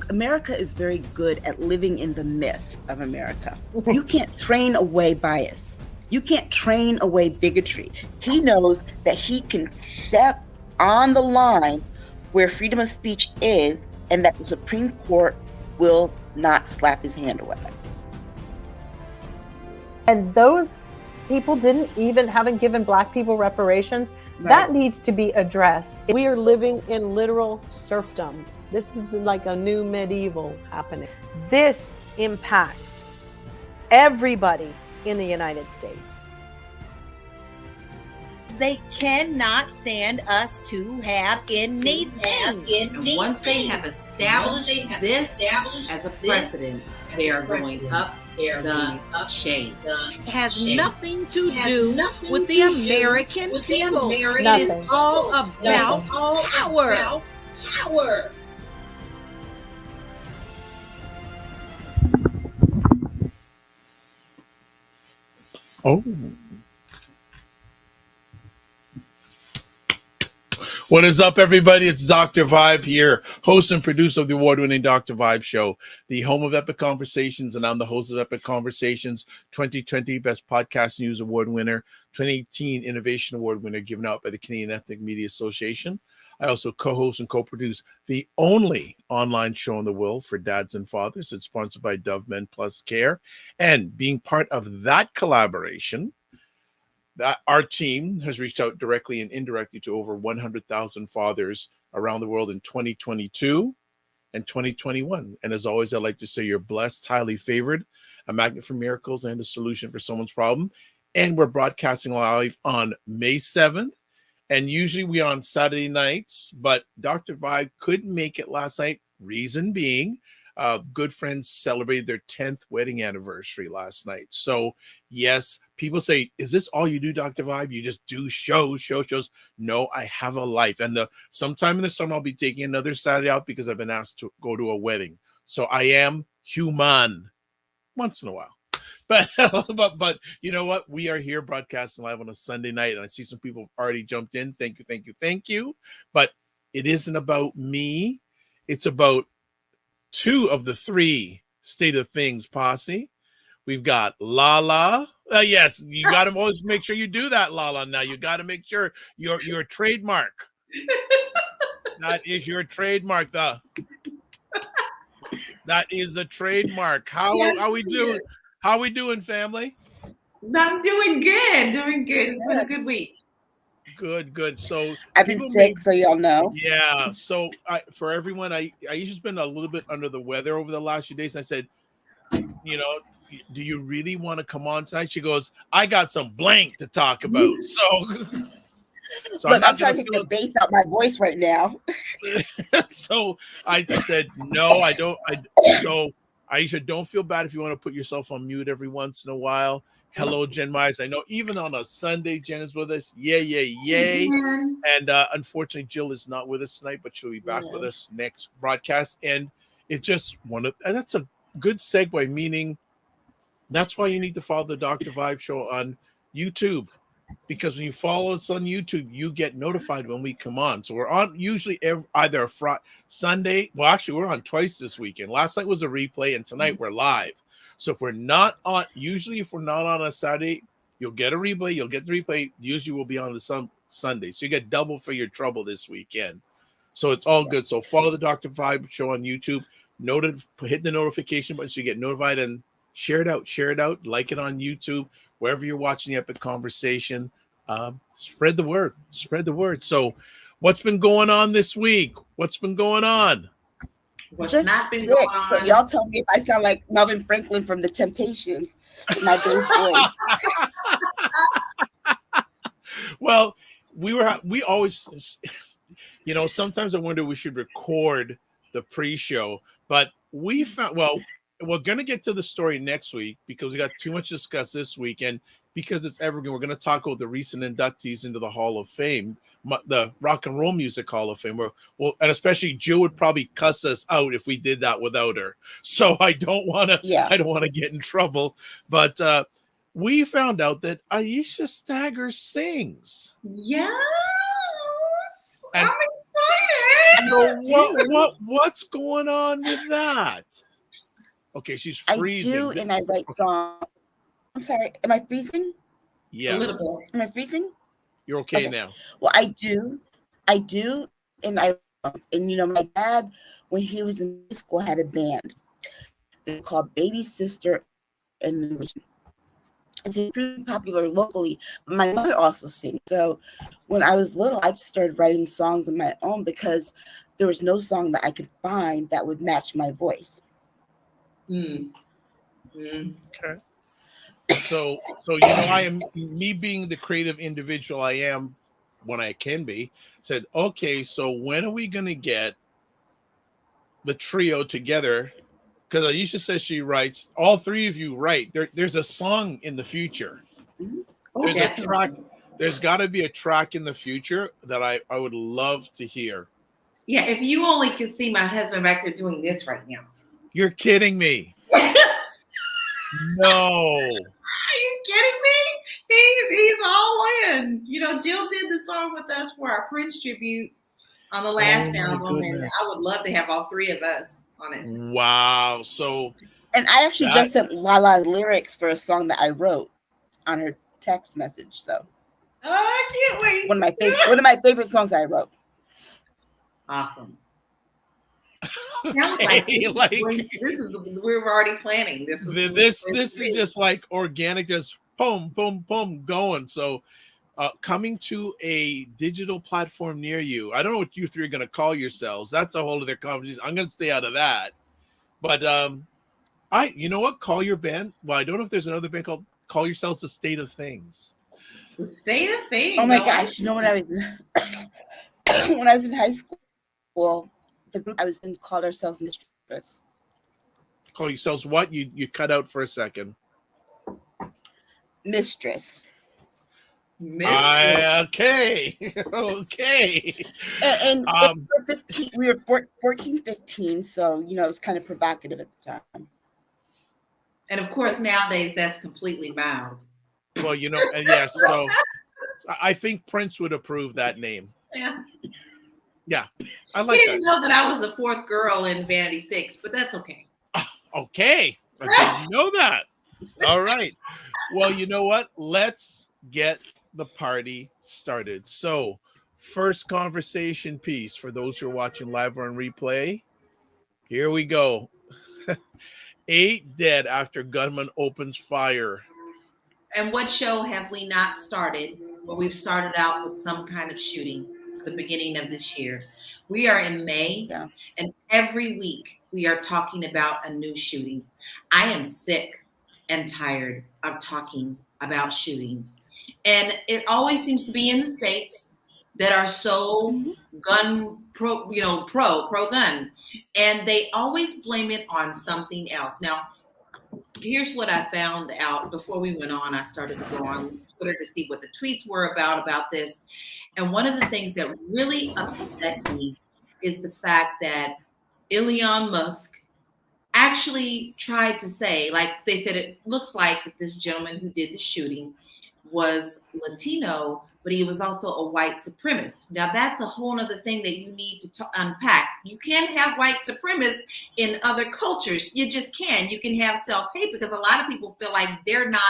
America is very good at living in the myth of America. You can't train away bias. You can't train away bigotry. He knows that he can step on the line where freedom of speech is, and that the Supreme Court will not slap his hand away. And those people haven't given Black people reparations. Right. That needs to be addressed. We are living in literal serfdom. This is like a new medieval happening. This impacts everybody in the United States. They cannot stand us to have anything. And once they have established this as a precedent, they are going up the chain. It has nothing to do with the American people. It is all about power. Oh. What is up, everybody? It's Dr. Vibe here, host and producer of the award-winning Dr. Vibe Show, the home of Epic Conversations, and I'm the host of Epic Conversations, 2020 Best Podcast News Award winner, 2018 Innovation Award winner given out by the Canadian Ethnic Media Association. I also co-host and co-produce the only online show in the world for dads and fathers. It's sponsored by Dove Men Plus Care, and being part of that collaboration, that our team has reached out directly and indirectly to over 100,000 fathers around the world in 2022 and 2021. And as always, I like to say you're blessed, highly favored, a magnet for miracles and a solution for someone's problem. And we're broadcasting live on May 7th. And usually we are on Saturday nights, but Dr. Vibe couldn't make it last night. Reason being, good friends celebrated their 10th wedding anniversary last night. So yes, people say, is this all you do, Dr. Vibe? You just do shows. No, I have a life. And sometime in the summer, I'll be taking another Saturday out because I've been asked to go to a wedding. So I am human once in a while. But you know what? We are here broadcasting live on a Sunday night, and I see some people have already jumped in. Thank you. But it isn't about me. It's about two of the three State of Things posse. We've got LaLa. Yes, you got to always make sure you do that, LaLa. Now you got to make sure your trademark. That is your trademark. That is the trademark. How we doing? How we doing, family? I'm doing good. It's been a good week. Good. So I've been sick, so y'all know. Yeah. So for everyone, Aisha's been a little bit under the weather over the last few days. And I said, do you really want to come on tonight? She goes, I got some blank to talk about. So Look, I'm trying to get the bass out my voice right now. So I said, no, I don't. So Aisha, don't feel bad if you want to put yourself on mute every once in a while. Hello, Jen Myers. I know even on a Sunday, Jen is with us. Yay. And unfortunately, Jill is not with us tonight, but she'll be back with us next broadcast. And it's just that's a good segue, meaning that's why you need to follow the Dr. Vibe Show on YouTube. Because when you follow us on YouTube, you get notified when we come on. So we're on usually either a Sunday. Well, actually, we're on twice this weekend. Last night was a replay, and tonight we're live. So if we're not on, usually if we're not on a Saturday, you'll get a replay. You'll get the replay. Usually we'll be on the Sunday. So you get double for your trouble this weekend. So it's all good. So follow the Dr. Vibe Show on YouTube. Hit the notification button so you get notified, and share it out. Like it on YouTube. Wherever you're watching the Epic Conversation, spread the word. So what's been going on this week? What's been going on? What's Just not been sick. going on? So y'all tell me if I sound like Melvin Franklin from The Temptations with my bass voice. Well, we always, sometimes I wonder we should record the pre-show, but we found, we're going to get to the story next week because we got too much to discuss this week. And because it's evergreen, we're going to talk about the recent inductees into the Hall of Fame, the Rock and Roll Music Hall of Fame. And especially Jill would probably cuss us out if we did that without her. So I don't want to get in trouble. But we found out that Aisha Stagger sings. Yes. And I'm excited. So what's going on with that? Okay, she's freezing. I do, and I write songs. I'm sorry, am I freezing? Yes. Am I freezing? You're okay now. Well, I do, and my dad, when he was in high school, had a band called Baby Sister and the Mission. It's pretty popular locally. My mother also sings. So when I was little, I just started writing songs of my own because there was no song that I could find that would match my voice. Mm. Okay. So I am, me being the creative individual I am when I can be, said, okay, so when are we gonna get the trio together? Because Aisha says she writes, all three of you write. There's a song in the future. There's a track. There's got to be a track in the future that I would love to hear. Yeah, if you only could see my husband back there doing this right now. You're kidding me. No. Are you kidding me? He's all in. Jill did the song with us for our Prince tribute on the last album, and I would love to have all three of us on it. Wow. So, and I actually just sent LaLa lyrics for a song that I wrote on her text message. So, I can't wait. One of my favorite songs I wrote. Awesome. Okay, we're already planning. This is just like organic, just boom, boom, boom, going. So, coming to a digital platform near you. I don't know what you three are going to call yourselves. That's a whole other conversation. I'm going to stay out of that. But you know what? Call your band. Well, I don't know if there's another band called Call Yourselves The State of Things. The State of Things. Oh my gosh! When I was in high school, the group I was in called ourselves Mistress. Call yourselves what? You cut out for a second. Mistress. Okay. And we were 14, 15, so it was kind of provocative at the time. And of course, nowadays that's completely mild. Well, and yes, so I think Prince would approve that name. Yeah, I like that. He didn't know that I was the fourth girl in Vanity 6, but that's okay. Okay, I didn't know that. All right. Well, you know what? Let's get the party started. So, first conversation piece for those who are watching live or on replay. Here we go. 8 dead after gunman opens fire. And what show have we not started where we've started out with some kind of shooting at the beginning of this year? We are in May, and every week we are talking about a new shooting. I am sick and tired of talking about shootings. And it always seems to be in the states that are so pro gun, and they always blame it on something else. Now, here's what I found out before we went on. I started to go on Twitter to see what the tweets were about this. And one of the things that really upset me is the fact that Elon Musk actually tried to say, like they said, it looks like this gentleman who did the shooting was Latino, but he was also a white supremacist. Now, that's a whole other thing that you need to unpack. You can't have white supremacists in other cultures. You just can. You can have self-hate because a lot of people feel like they're not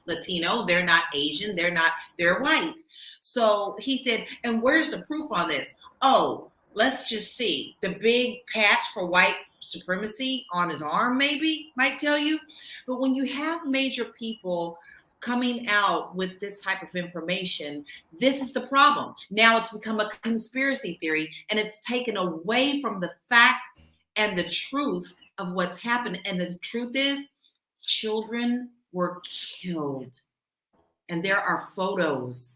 Latino, they're not Asian, they're white. So he said, and where's the proof on this? Oh, let's just see. The big patch for white supremacy on his arm maybe might tell you. But when you have major people coming out with this type of information, this is the problem. Now it's become a conspiracy theory, and it's taken away from the fact and the truth of what's happened. And the truth is, children were killed. And there are photos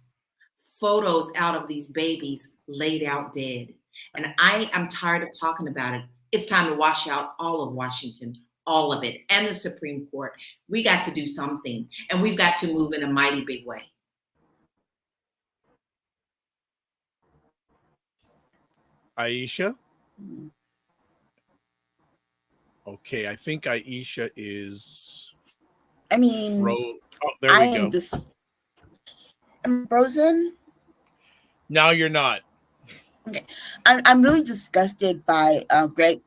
out of these babies laid out dead. And I am tired of talking about it. It's time to wash out all of Washington, all of it, and the Supreme Court. We got to do something, and we've got to move in a mighty big way. Aisha? Okay, I think Aisha is... I mean, there we go. I'm frozen. Now you're not. Okay. I'm really disgusted by Greg.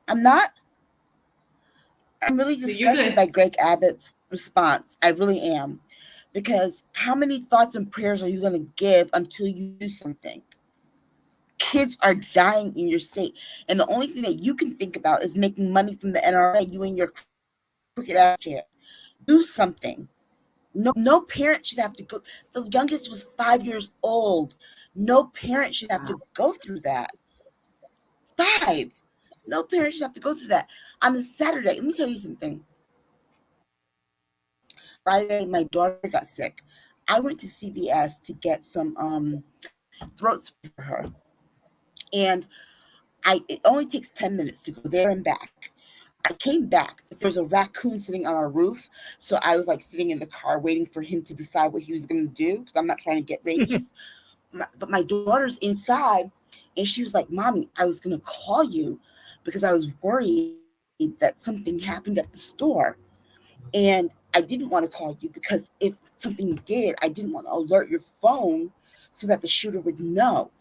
I'm not. I'm really You're disgusted good. by Greg Abbott's response. I really am. Because how many thoughts and prayers are you going to give until you do something? Kids are dying in your state. And the only thing that you can think about is making money from the NRA, you and your crooked ass chair. Do something. No parent should have to go. The youngest was 5 years old. No parent should have to go through that. 5. No parent should have to go through that. On a Saturday, let me tell you something. Friday, my daughter got sick. I went to CVS to get some throat spray for her. And it only takes 10 minutes to go there and back. I came back, but there was a raccoon sitting on our roof. So I was like sitting in the car waiting for him to decide what he was going to do because I'm not trying to get rabies. But my daughter's inside and she was like, Mommy, I was going to call you because I was worried that something happened at the store. And I didn't want to call you because if something did, I didn't want to alert your phone so that the shooter would know.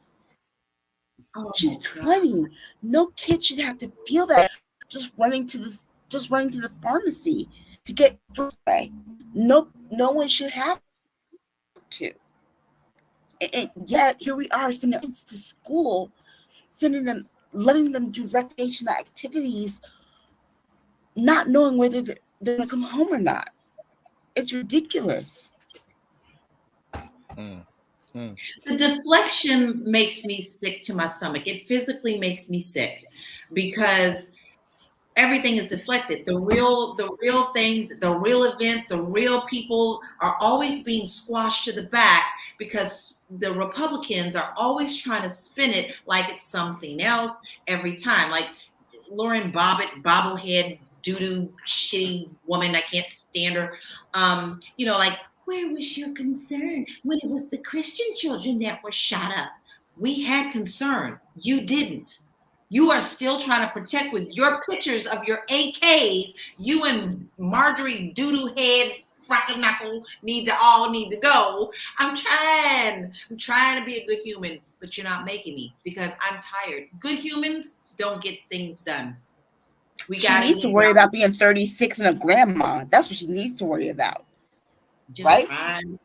She's 20. No kid should have to feel that just running to the pharmacy to get spray. No one should have to. And yet here we are sending kids to school, letting them do recreational activities, not knowing whether they're gonna come home or not. It's ridiculous. The deflection makes me sick to my stomach. It physically makes me sick because everything is deflected. The real thing, the real event, the real people are always being squashed to the back because the Republicans are always trying to spin it like it's something else every time. Like Lauren Bobbitt, bobblehead, doo-doo, shitty woman, I can't stand her. Like, where was your concern when it was the Christian children that were shot up? We had concern. You didn't. You are still trying to protect with your pictures of your AKs. You and Marjorie Doodoo Head Freckle Knuckle need to go. I'm trying to be a good human, but you're not making me because I'm tired. Good humans don't get things done. She needs to worry about being 36 and a grandma. That's what she needs to worry about. Just trying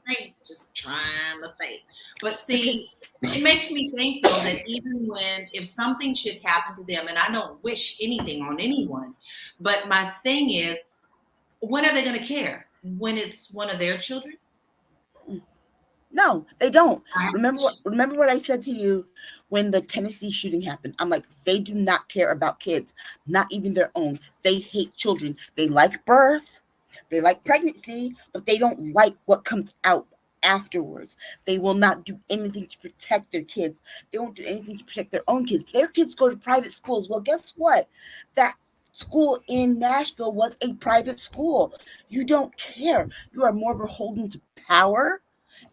to think. But see, it makes me think though that even if something should happen to them, and I don't wish anything on anyone, but my thing is, when are they going to care? When it's one of their children? No, they don't. Remember what I said to you when the Tennessee shooting happened? I'm like, they do not care about kids, not even their own. They hate children. They like birth. They like pregnancy, but they don't like what comes out afterwards. They will not do anything to protect their kids. They won't do anything to protect their own kids. Their kids go to private schools. Well, guess what? That school in Nashville was a private school. You don't care. You are more beholden to power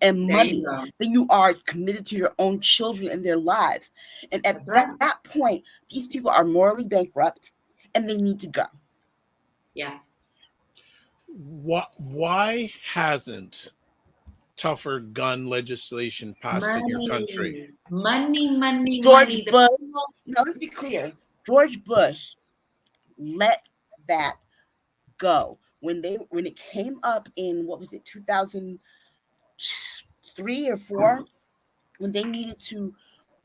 and money than you are committed to your own children and their lives. And at that point, these people are morally bankrupt and they need to go. Yeah. Why hasn't tougher gun legislation passed in your country? Money. George Bush. No, let's be clear. George Bush let that go when it came up in 2003 or 4, when they needed to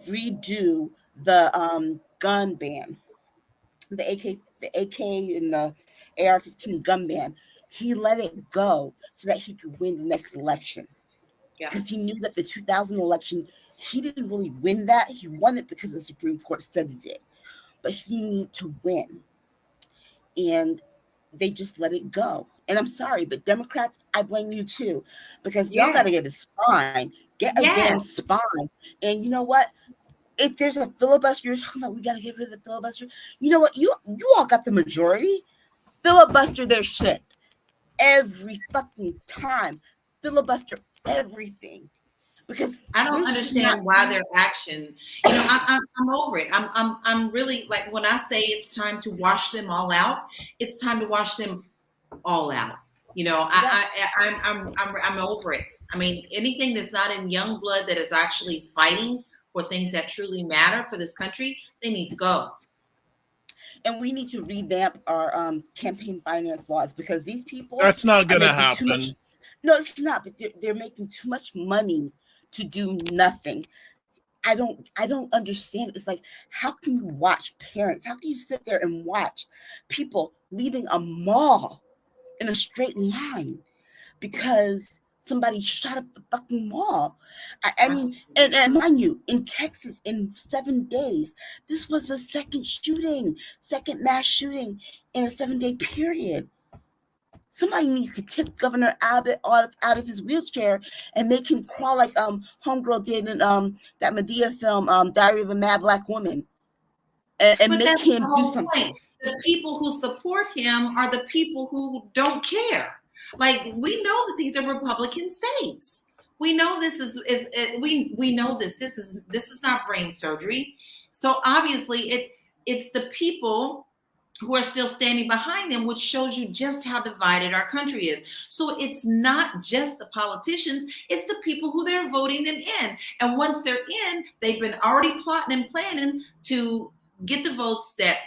redo the gun ban, the AK and the AR-15 gun ban. He let it go so that he could win the next election. Because he knew that the 2000 election, he didn't really win that. He won it because the Supreme Court studied it. But he needed to win. And they just let it go. And I'm sorry, but Democrats, I blame you too. Because y'all got to get a spine. Get a damn spine. And you know what? If there's a filibuster, you're talking about we got to get rid of the filibuster. You know what? You all got the majority. Filibuster their shit. Every fucking time. Filibuster everything. Because I don't understand why their action. I'm over it. I'm really, like, when I say it's time to wash them all out, it's time to wash them all out. I'm over it. I mean, anything that's not in young blood that is actually fighting for things that truly matter for this country, they need to go. And we need to revamp our campaign finance laws, because these people, that's not going to happen. No, it's not. But they're making too much money to do nothing. I don't understand. It's like, how can you watch parents? How can you sit there and watch people leaving a mall in a straight line because somebody shot up the fucking mall? I mean, and mind you, in Texas, in 7 days, this was the second mass shooting in a 7-day period. Somebody needs to tip Governor Abbott out of his wheelchair and make him crawl like Homegirl did in that Medea film, Diary of a Mad Black Woman, and make him do something. Point. The people who support him are the people who don't care. Like, we know that these are Republican states. We know this we know this. This is not brain surgery. So obviously it's the people who are still standing behind them, which shows you just how divided our country is. So it's not just the politicians, it's the people who they're voting them in. And once they're in, they've been already plotting and planning to get the votes that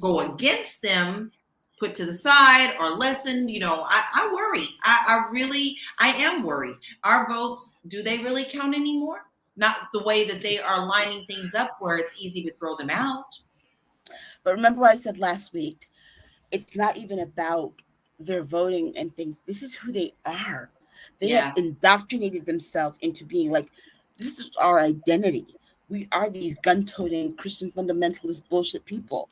go against them put to the side or lessened. You know, I worry. I am worried. Our votes, do they really count anymore? Not the way that they are lining things up where it's easy to throw them out. But remember what I said last week, it's not even about their voting and things. This is who they are. They have indoctrinated themselves into being like, this is our identity. We are these gun-toting Christian fundamentalist bullshit people,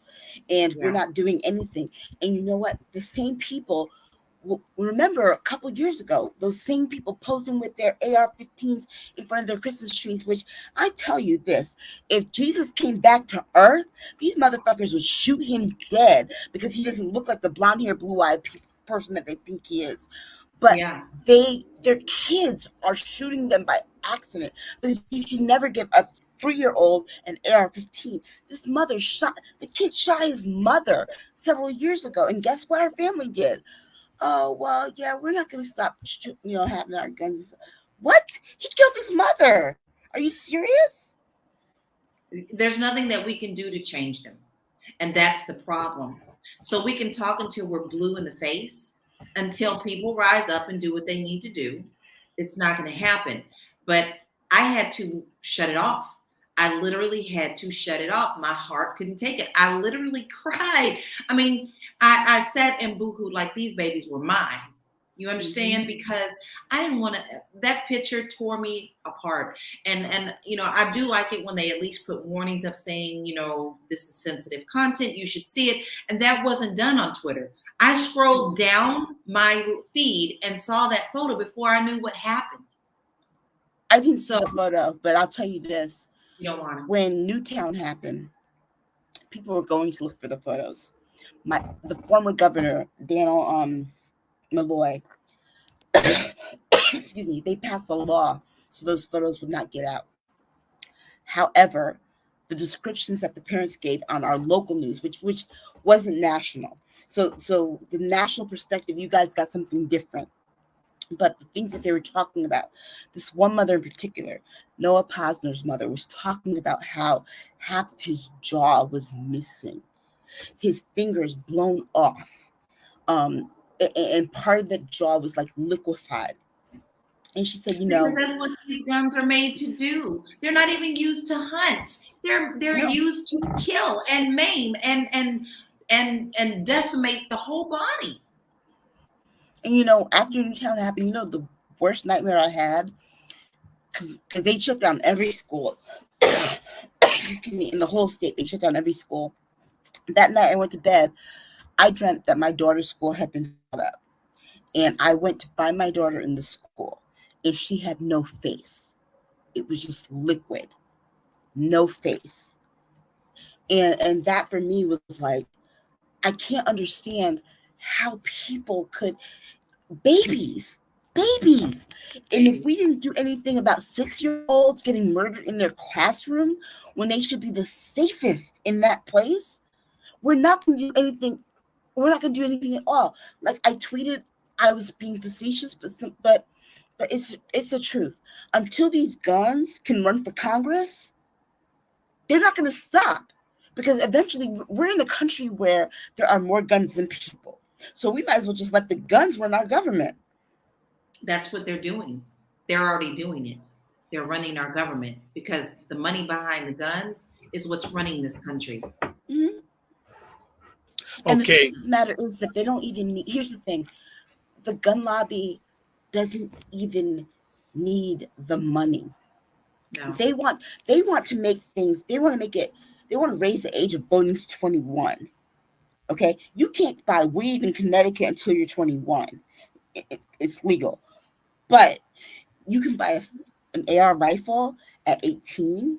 and we're not doing anything. And you know what? The same people, remember a couple years ago, those same people posing with their AR-15s in front of their Christmas trees, which I tell you this, if Jesus came back to earth, these motherfuckers would shoot him dead because he doesn't look like the blonde-haired, blue-eyed person that they think he is. But their kids are shooting them by accident, because you should never give a 3-year-old an AR-15. The kid shot his mother several years ago, and guess what our family did? Oh, well, yeah, we're not going to stop, having our guns. What? He killed his mother. Are you serious? There's nothing that we can do to change them. And that's the problem. So we can talk until we're blue in the face, until people rise up and do what they need to do. It's not going to happen. But I had to shut it off. I literally had to shut it off. My heart couldn't take it. I literally cried. I mean, I sat and boohooed like these babies were mine. You understand? Because I didn't want to, that picture tore me apart. And I do like it when they at least put warnings up saying, this is sensitive content, you should see it. And that wasn't done on Twitter. I scrolled down my feed and saw that photo before I knew what happened. I didn't see the photo, but I'll tell you this. You don't want to. When Newtown happened, people were going to look for the photos. The former governor, Daniel Malloy, excuse me, they passed a law so those photos would not get out. However, the descriptions that the parents gave on our local news, which wasn't national. So the national perspective, you guys got something different. But the things that they were talking about, this one mother in particular, Noah Posner's mother, was talking about how half of his jaw was missing, his fingers blown off, and part of the jaw was like liquefied. And she said, because that's what these guns are made to do. They're not even used to hunt. They're used to kill and maim and decimate the whole body. And after Newtown happened, the worst nightmare I had, because they shut down every school. Excuse me, in the whole state, they shut down every school. That night I went to bed. I dreamt that my daughter's school had been shut up. And I went to find my daughter in the school, and she had no face. It was just liquid, no face. And that for me was like, I can't understand how people could, babies. And if we didn't do anything about 6-year-olds getting murdered in their classroom when they should be the safest in that place, we're not going to do anything. We're not going to do anything at all. Like I tweeted, I was being facetious, but it's the truth. Until these guns can run for Congress, they're not going to stop, because eventually we're in a country where there are more guns than people. So we might as well just let the guns run our government. That's what they're doing. They're already doing it. They're running our government because the money behind the guns is what's running this country. Mm-hmm. And the truth of the matter is that they don't even need, here's the thing, the gun lobby doesn't even need the money. No. They want to make things, they want to raise the age of voting to 21. Okay? You can't buy weed in Connecticut until you're 21. It's legal. But you can buy an AR rifle at 18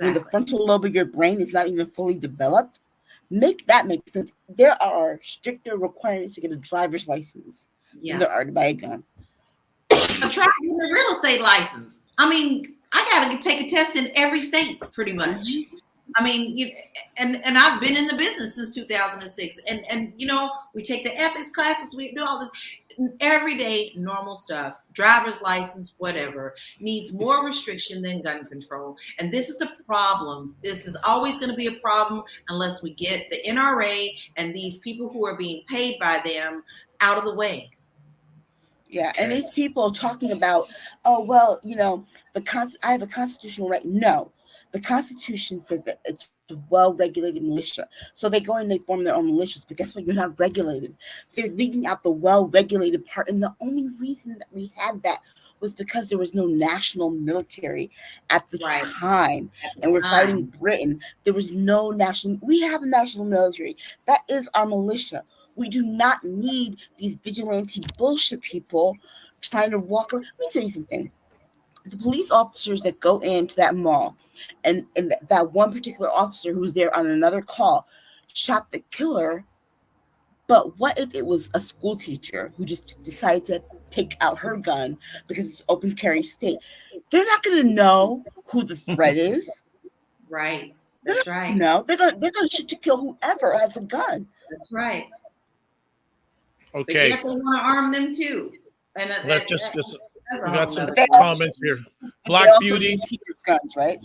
when the frontal lobe of your brain is not even fully developed. Make that make sense. There are stricter requirements to get a driver's license than there are to buy a gun. I'm trying to get a real estate license. I mean, I got to take a test in every state, pretty much. Mm-hmm. I mean, and I've been in the business since 2006, and you know, we take the ethics classes, we do all this everyday normal stuff. Driver's license, whatever, needs more restriction than gun control, and this is a problem. This is always going to be a problem unless we get the NRA and these people who are being paid by them out of the way. Yeah, and these people talking about, oh well, you know, I have a constitutional right. No, the Constitution says that it's a well-regulated militia. So they go and they form their own militias, but guess what? You're not regulated. They're leaving out the well-regulated part. And the only reason that we had that was because there was no national military at the time. And we're fighting Britain. There was no national, we have a national military. That is our militia. We do not need these vigilante bullshit people trying to walk around. Let me tell you something. The police officers that go into that mall and that one particular officer who's there on another call shot the killer. But what if it was a school teacher who just decided to take out her gun because it's open carry state? They're not going to know who the threat is. Right. That's right. No, they're going to shoot to kill whoever has a gun. That's right. Okay. But yet they want to arm them too. And let's just we got some comments here. Black Beauty teaches guns, right?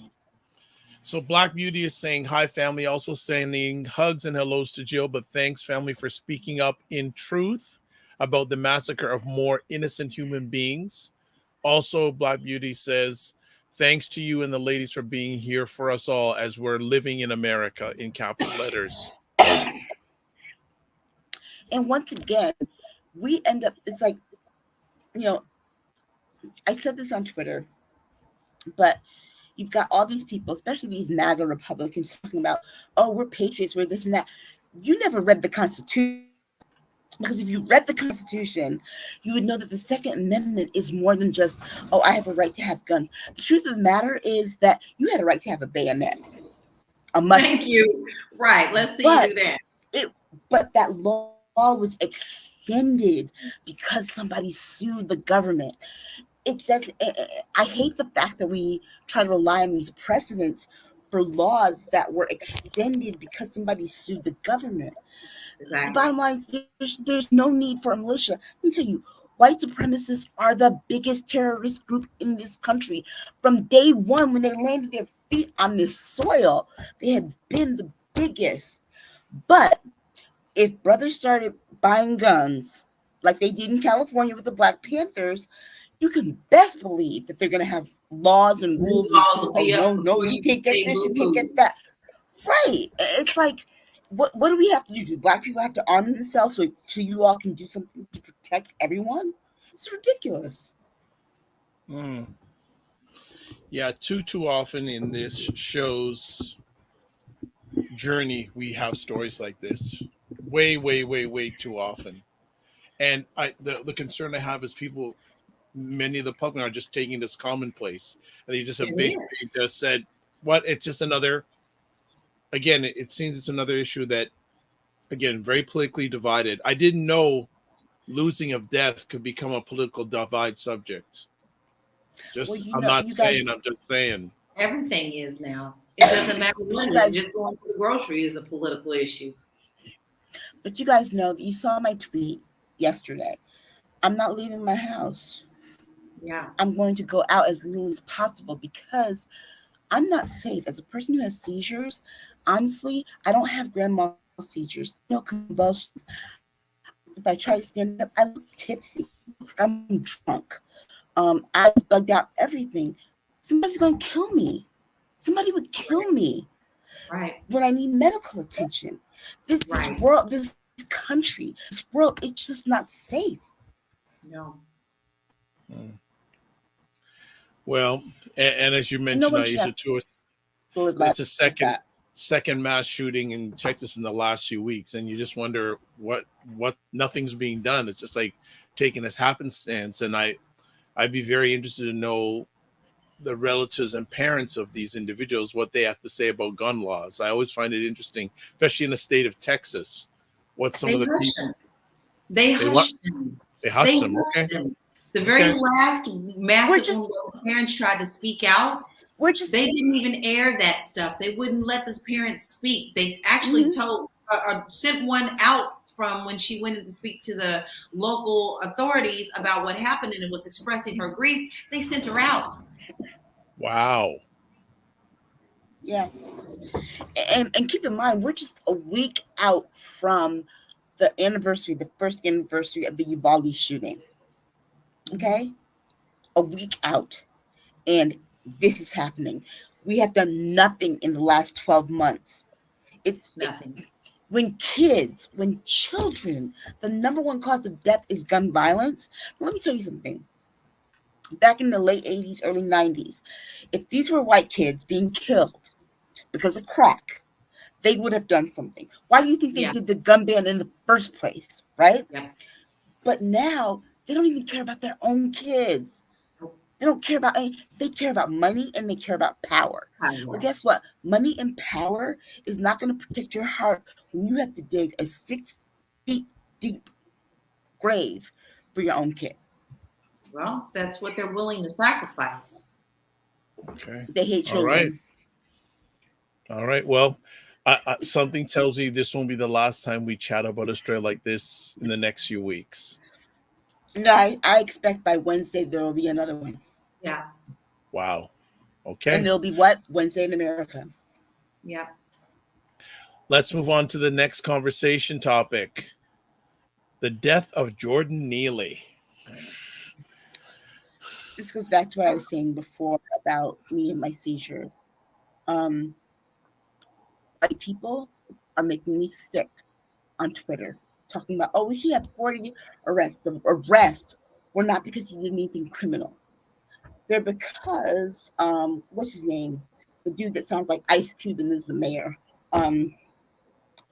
So Black Beauty is saying, hi, family. Also sending hugs and hellos to Jill, but thanks, family, for speaking up in truth about the massacre of more innocent human beings. Also, Black Beauty says, thanks to you and the ladies for being here for us all as we're living in America, in capital letters. And once again, we end up, it's like, you know, I said this on Twitter, but you've got all these people, especially these MAGA Republicans, talking about, oh, we're patriots, we're this and that. You never read the Constitution. Because if you read the Constitution, you would know that the Second Amendment is more than just, oh, I have a right to have guns. The truth of the matter is that you had a right to have a bayonet. Thank you. Right. Let's see you do that. But that law was extended because somebody sued the government. It doesn't. I hate the fact that we try to rely on these precedents for laws that were extended because somebody sued the government. Exactly. The bottom line is there's no need for a militia. Let me tell you, white supremacists are the biggest terrorist group in this country. From day one, when they landed their feet on this soil, they have been the biggest. But if brothers started buying guns like they did in California with the Black Panthers, you can best believe that they're going to have laws and rules. No, you can't get this, you can't get that. Right. It's like, what do we have to do? Do Black people have to arm themselves so you all can do something to protect everyone? It's ridiculous. Yeah, too often in this show's journey, we have stories like this. Way too often. And the concern I have is people, many of the public are just taking this commonplace. And they just have basically just said, what? It's just another, again, it seems it's another issue that, again, very politically divided. I didn't know losing of death could become a political divide subject. I'm just saying. Everything is now. It doesn't matter when. Just going to the grocery is a political issue. But you guys know that you saw my tweet yesterday. I'm not leaving my house. Yeah. I'm going to go out as little as possible because I'm not safe. As a person who has seizures, honestly, I don't have grand mal seizures, no convulsions. If I try to stand up, I look tipsy. I'm drunk. I was bugged out, everything. Somebody's going to kill me. Somebody would kill me. Right. When I need medical attention. This world, this country, this world, it's just not safe. No. Well, and as you mentioned, Aisha, too, it's a second mass shooting in Texas in the last few weeks, and you just wonder what nothing's being done. It's just like taking this happenstance, and I'd be very interested to know the relatives and parents of these individuals, what they have to say about gun laws. I always find it interesting, especially in the state of Texas, what some of the people they hushed them. They hushed them. Okay. Them. The very last massive one where parents tried to speak out, they didn't even air that stuff. They wouldn't let the parents speak. They actually told or sent one out from when she went in to speak to the local authorities about what happened and it was expressing her grief. They sent her out. Wow. Yeah. And keep in mind, we're just a week out from the first anniversary of the Uvalde shooting. Okay? A week out. And this is happening. We have done nothing in the last 12 months. It's nothing. When children, the number one cause of death is gun violence. Let me tell you something. Back in the late 80s, early 90s, if these were white kids being killed because of crack, they would have done something. Why do you think they did the gun ban in the first place, right? Yeah. But now they don't even care about their own kids. They don't care about they care about money and they care about power. Well, guess what? Money and power is not going to protect your heart when you have to dig a 6 feet deep grave for your own kid. Well, that's what they're willing to sacrifice. Okay. They hate children. All right. Well, something tells me this won't be the last time we chat about a story like this in the next few weeks. No, I expect by Wednesday there will be another one. Yeah. Wow. Okay. And it'll be what? Wednesday in America. Yeah. Let's move on to the next conversation topic. The death of Jordan Neely. This goes back to what I was saying before about me and my seizures. White people are making me sick on Twitter, talking about, oh, he had 40 arrests. The arrests were not because he did anything criminal. They're because, what's his name? The dude that sounds like Ice Cube and is the mayor.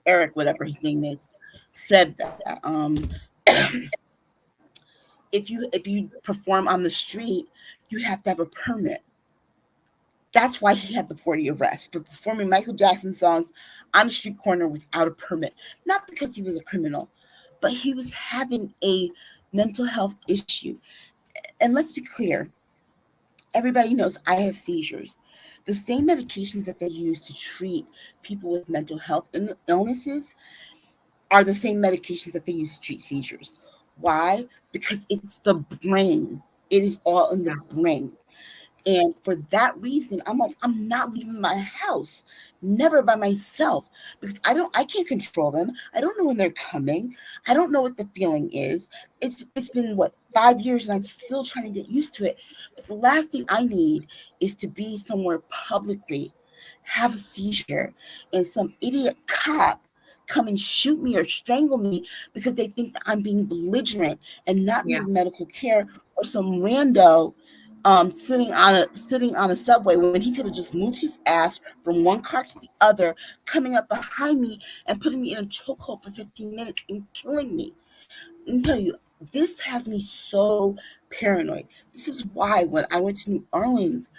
Eric, whatever his name is, said that if you perform on the street, you have to have a permit. That's why he had the 40 arrests for performing Michael Jackson songs on the street corner without a permit. Not because he was a criminal, but he was having a mental health issue. And let's be clear, everybody knows I have seizures. The same medications that they use to treat people with mental health illnesses are the same medications that they use to treat seizures. Why? Because it's the brain. It is all in the brain. And for that reason, I'm like, I'm not leaving my house, never by myself, because I can't control them. I don't know when they're coming. I don't know what the feeling is. It's been 5 years and I'm still trying to get used to it. But the last thing I need is to be somewhere publicly, have a seizure, and some idiot cop come and shoot me or strangle me because they think that I'm being belligerent and not needing medical care, or some rando sitting on a subway when he could have just moved his ass from one car to the other, coming up behind me and putting me in a chokehold for 15 minutes and killing me. Let me tell you, this has me so paranoid. This is why when I went to New Orleans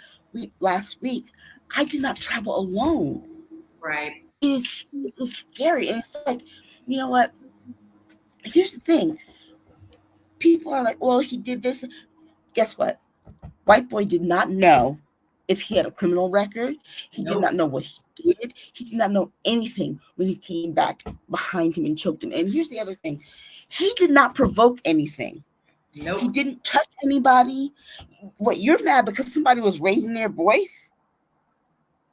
last week, I did not travel alone. Right. It's scary. And it's like, you know what? Here's the thing. People are like, well, he did this. Guess what? White boy did not know if he had a criminal record. He did not know what he did. He did not know anything when he came back behind him and choked him. And here's the other thing. He did not provoke anything. Nope. He didn't touch anybody. What, you're mad because somebody was raising their voice?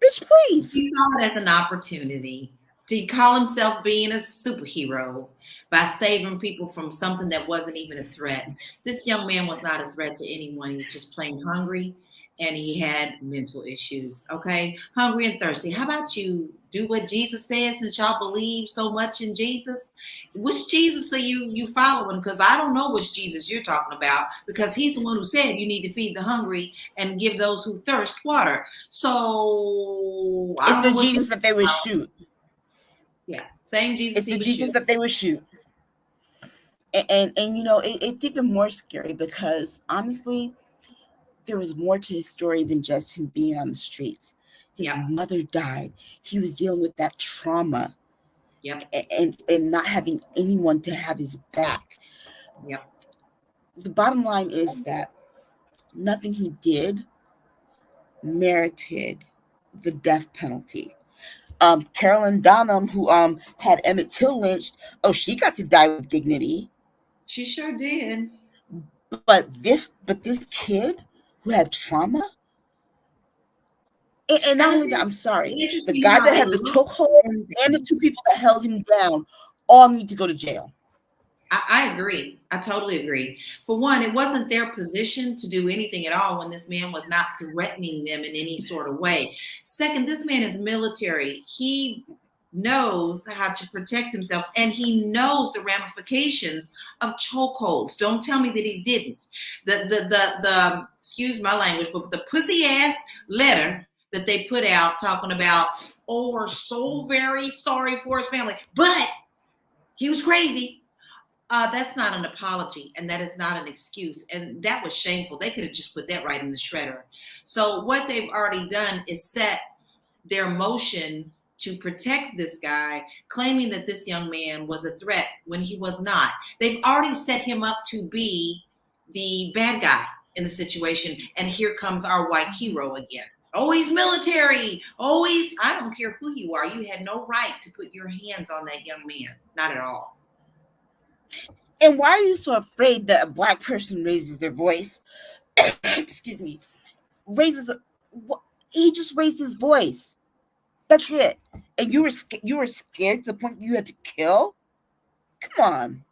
Bitch, please. He saw it as an opportunity to call himself being a superhero by saving people from something that wasn't even a threat. This young man was not a threat to anyone. He was just plain hungry, and he had mental issues. Okay, hungry and thirsty. How about you do what Jesus says, since y'all believe so much in Jesus? Which Jesus are you following? Because I don't know which Jesus you're talking about, because he's the one who said you need to feed the hungry and give those who thirst water. So it's the Jesus that they would shoot. Yeah, same Jesus. It's the Jesus that they would shoot. And you know, it's even more scary because honestly, there was more to his story than just him being on the streets. His mother died. He was dealing with that trauma. And not having anyone to have his back. The bottom line is that nothing he did merited the death penalty. Carolyn Donham, who had Emmett Till lynched, she got to die with dignity. She sure did. But this kid who had trauma, and not only that, I'm sorry, the guy that had the chokehold and the two people that held him down all need to go to jail. I agree. I totally agree. For one, it wasn't their position to do anything at all when this man was not threatening them in any sort of way. Second, this man is military. He knows how to protect himself, and he knows the ramifications of chokeholds. Don't tell me that he didn't. The excuse my language, but the pussy ass letter that they put out talking about, oh, we're so very sorry for his family, but he was crazy. That's not an apology, and that is not an excuse, and that was shameful. They could have just put that right in the shredder. So what they've already done is set their motion to protect this guy, claiming that this young man was a threat when he was not. They've already set him up to be the bad guy in the situation, and here comes our white hero again. Oh, he's military. Oh, I don't care who you are. You had no right to put your hands on that young man. Not at all. And why are you so afraid that a black person raises their voice? Excuse me. He just raised his voice. That's it. And you were scared to the point you had to kill? Come on.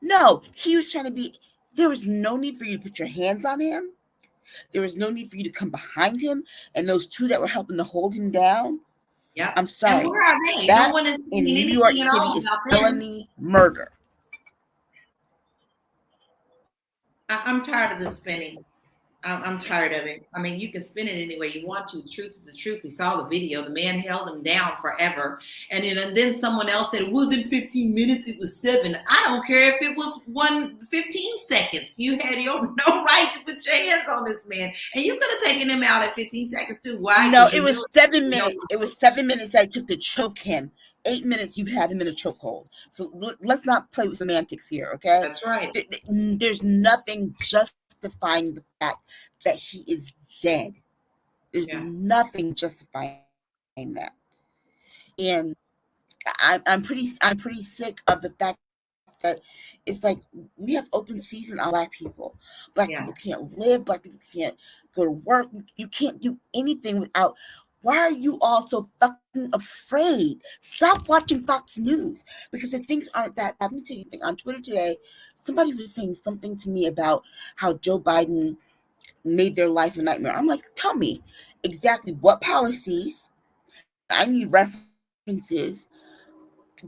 No, he was trying to be. There was no need for you to put your hands on him. There was no need for you to come behind him. And those two that were helping to hold him down. Yeah. I'm sorry. And where are they? That no one is in New York City is felony murder. I'm tired of this spinning. I'm tired of it. I mean, you can spin it any way you want to. The truth is the truth. We saw the video. The man held him down forever. And then someone else said it wasn't 15 minutes, it was 7. I don't care if it was 15 seconds. You had no right to put your hands on this man. And you could have taken him out at 15 seconds too. Why? No, it was 7 minutes. It was 7 minutes that it took to choke him. 8 minutes you had him in a chokehold. So let's not play with semantics here, okay? That's right. There's nothing justifying the fact that he is dead. There's nothing justifying that. And I'm pretty sick of the fact that it's like we have open season on black people. Black people can't live. Black people can't go to work. You can't do anything without. Why are you all so fucking afraid? Stop watching Fox News because if things aren't that bad. Let me tell you something. On Twitter today, somebody was saying something to me about how Joe Biden made their life a nightmare. I'm like, tell me exactly what policies. I need references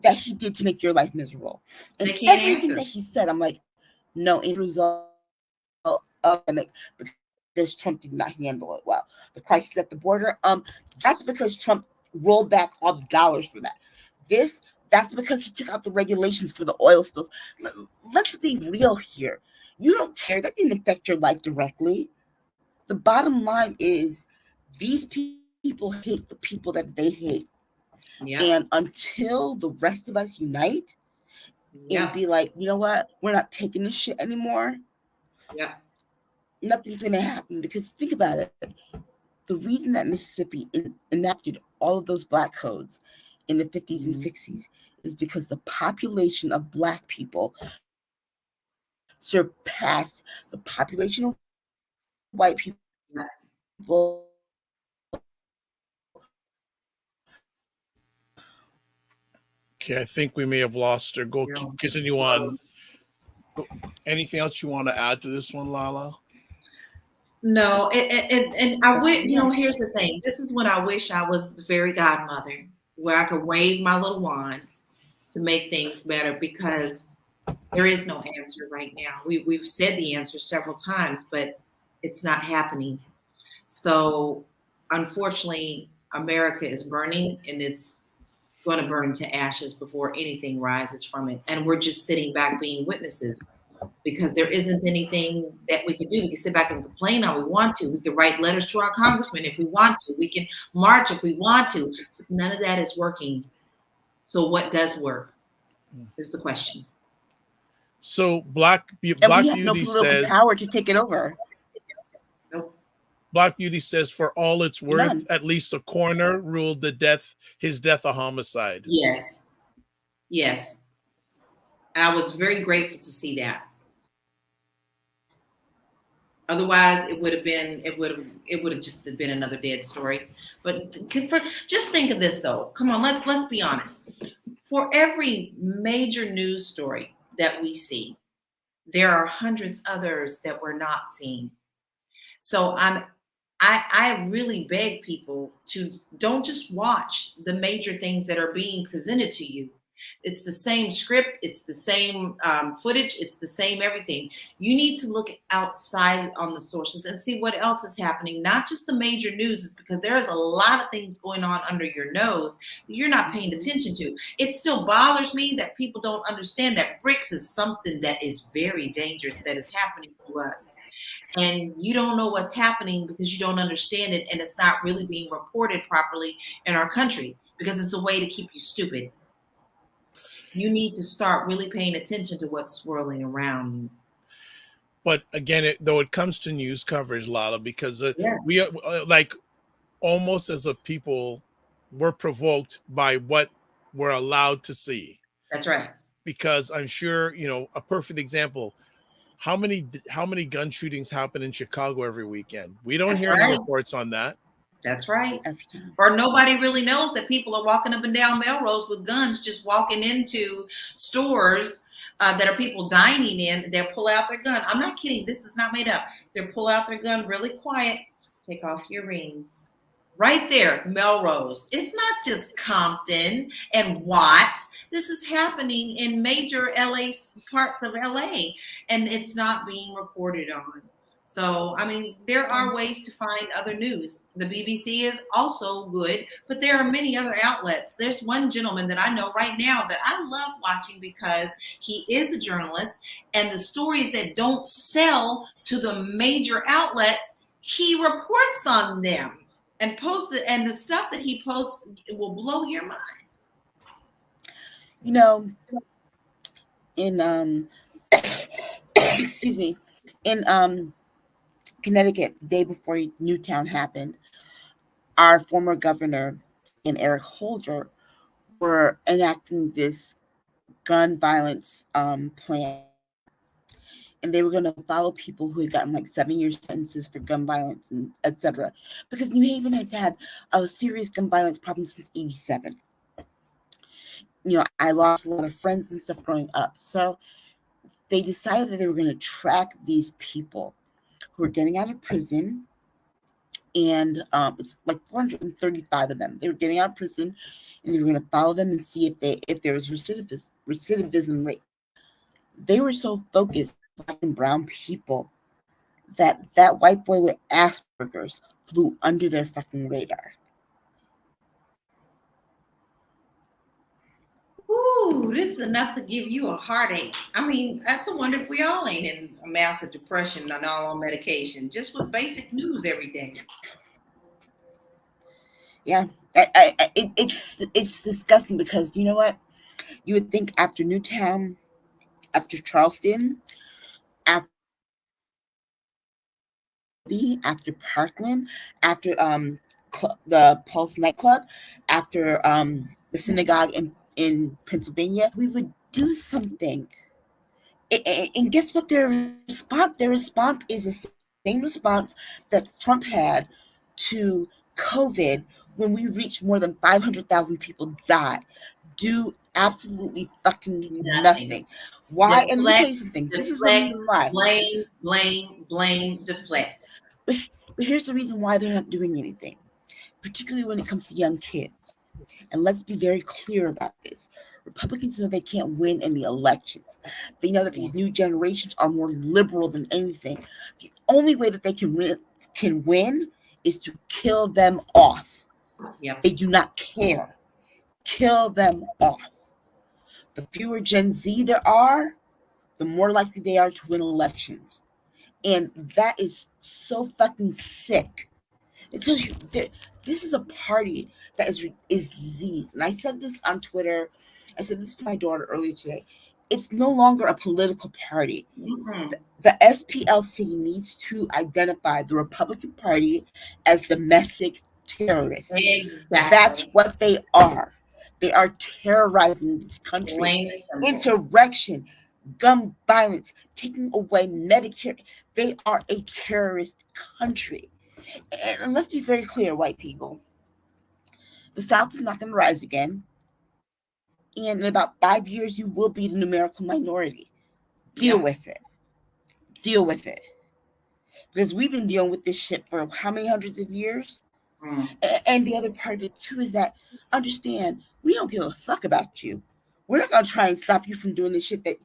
that he did to make your life miserable. And everything that he said, I'm like, no, in result of it. Because Trump did not handle it well. The crisis at the border, that's because Trump rolled back all the dollars for that. That's because he took out the regulations for the oil spills. Let's be real here. You don't care. That didn't affect your life directly. The bottom line is these people hate the people that they hate. Yeah. And until the rest of us unite and be like, you know what? We're not taking this shit anymore. Yeah. Nothing's going to happen because think about it. The reason that Mississippi enacted all of those black codes in the 50s and 60s is because the population of black people surpassed the population of white people Okay, I think we may have lost her. Go continue on. Anything else you want to add to this one, LaLa? No, and I wish, here's the thing. This is when I wish I was the fairy godmother, where I could wave my little wand to make things better, because there is no answer right now. We've said the answer several times, but it's not happening. So unfortunately, America is burning, and it's going to burn to ashes before anything rises from it. And we're just sitting back being witnesses, because there isn't anything that we can do. We can sit back and complain all we want to. We can write letters to our congressman if we want to. We can march if we want to. But none of that is working. So what does work is the question. So Black we Beauty have no political says power to take it over. Nope. Black Beauty says, for all it's worth, None. at least a coroner ruled his death a homicide. Yes. Yes. And I was very grateful to see that. Otherwise, it would have just been another dead story. But just think of this, though. Come on, let's be honest. For every major news story that we see, there are hundreds others that we're not seeing. So I really beg people to don't just watch the major things that are being presented to you. It's the same script. It's the same footage. It's the same everything. You need to look outside on the sources and see what else is happening. Not just the major news, is because there is a lot of things going on under your nose that you're not paying attention to. It still bothers me that people don't understand that bricks is something that is very dangerous that is happening to us. And you don't know what's happening because you don't understand it, and it's not really being reported properly in our country because it's a way to keep you stupid. You need to start really paying attention to what's swirling around you. But again, though it comes to news coverage, LaLa, because Yes. we are like almost as a people, we're provoked by what we're allowed to see. That's right. Because I'm sure, a perfect example. How many gun shootings happen in Chicago every weekend? We don't hear any reports on that. That's right. Or nobody really knows that people are walking up and down Melrose with guns, just walking into stores that are people dining in. They'll pull out their gun. I'm not kidding. This is not made up. They'll pull out their gun really quiet. Take off your rings. Right there, Melrose. It's not just Compton and Watts. This is happening in major LA parts of LA, and it's not being reported on. So, I mean, there are ways to find other news. The BBC is also good, but there are many other outlets. There's one gentleman that I know right now that I love watching because he is a journalist, and the stories that don't sell to the major outlets, he reports on them and posts it. And the stuff that he posts, it will blow your mind. In excuse me, in Connecticut, the day before Newtown happened, our former governor and Eric Holder were enacting this gun violence plan, and they were going to follow people who had gotten like 7-year sentences for gun violence and etc. Because New Haven has had a serious gun violence problem since '87. I lost a lot of friends and stuff growing up, so they decided that they were going to track these people who are getting out of prison, and it's like 435 of them. They were getting out of prison, and they were going to follow them and see if there was recidivism rate. They were so focused on black and brown people that white boy with Asperger's flew under their fucking radar. Ooh, this is enough to give you a heartache. I mean, that's a wonder if we all ain't in a massive depression and all on medication, just with basic news every day. Yeah, it's disgusting because you know what? You would think after Newtown, after Charleston, after Parkland, after the Pulse nightclub, after the synagogue in Pennsylvania, we would do something. And guess what? Their response is the same response that Trump had to COVID when we reached more than 500,000 people died. Do absolutely fucking nothing. Why? Deflect, and let me tell you something. This is the reason why. Blame, deflect. But here's the reason why they're not doing anything, particularly when it comes to young kids. And let's be very clear about this. Republicans know they can't win any elections. They know that these new generations are more liberal than anything. The only way that they can win is to kill them off. Yep. They do not care. Kill them off. The fewer Gen Z there are, the more likely they are to win elections. And that is so fucking sick. It tells you this is a party that is diseased. And I said this on Twitter. I said this to my daughter earlier today. It's no longer a political party. Mm-hmm. The SPLC needs to identify the Republican Party as domestic terrorists. Exactly. That's what they are. They are terrorizing this country. Insurrection, gun violence, taking away Medicare. They are a terrorist country. And let's be very clear, white people. The South is not going to rise again. And in about 5 years, you will be the numerical minority. Deal with it. Deal with it. Because we've been dealing with this shit for how many hundreds of years? And the other part of it, too, is that, understand, we don't give a fuck about you. We're not going to try and stop you from doing the shit that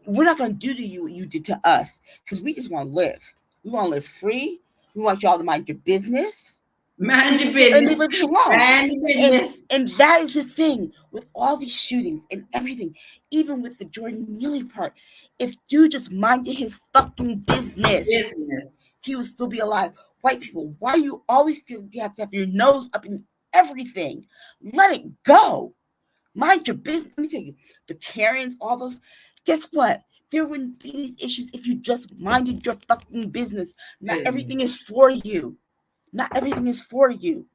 we're not going to do to you what you did to us. Because we just want to live. We want to live free. We want y'all to mind your business. Mind your business. And leave us alone. Mind your business. And that is the thing with all these shootings and everything, even with the Jordan Neely part. If dude just minded his fucking business, he would still be alive. White people, why do you always feel you have to have your nose up in everything? Let it go. Mind your business. Let me tell you, the Karens, all those, guess what? There wouldn't be these issues if you just minded your fucking business. Not everything is for you. Not everything is for you.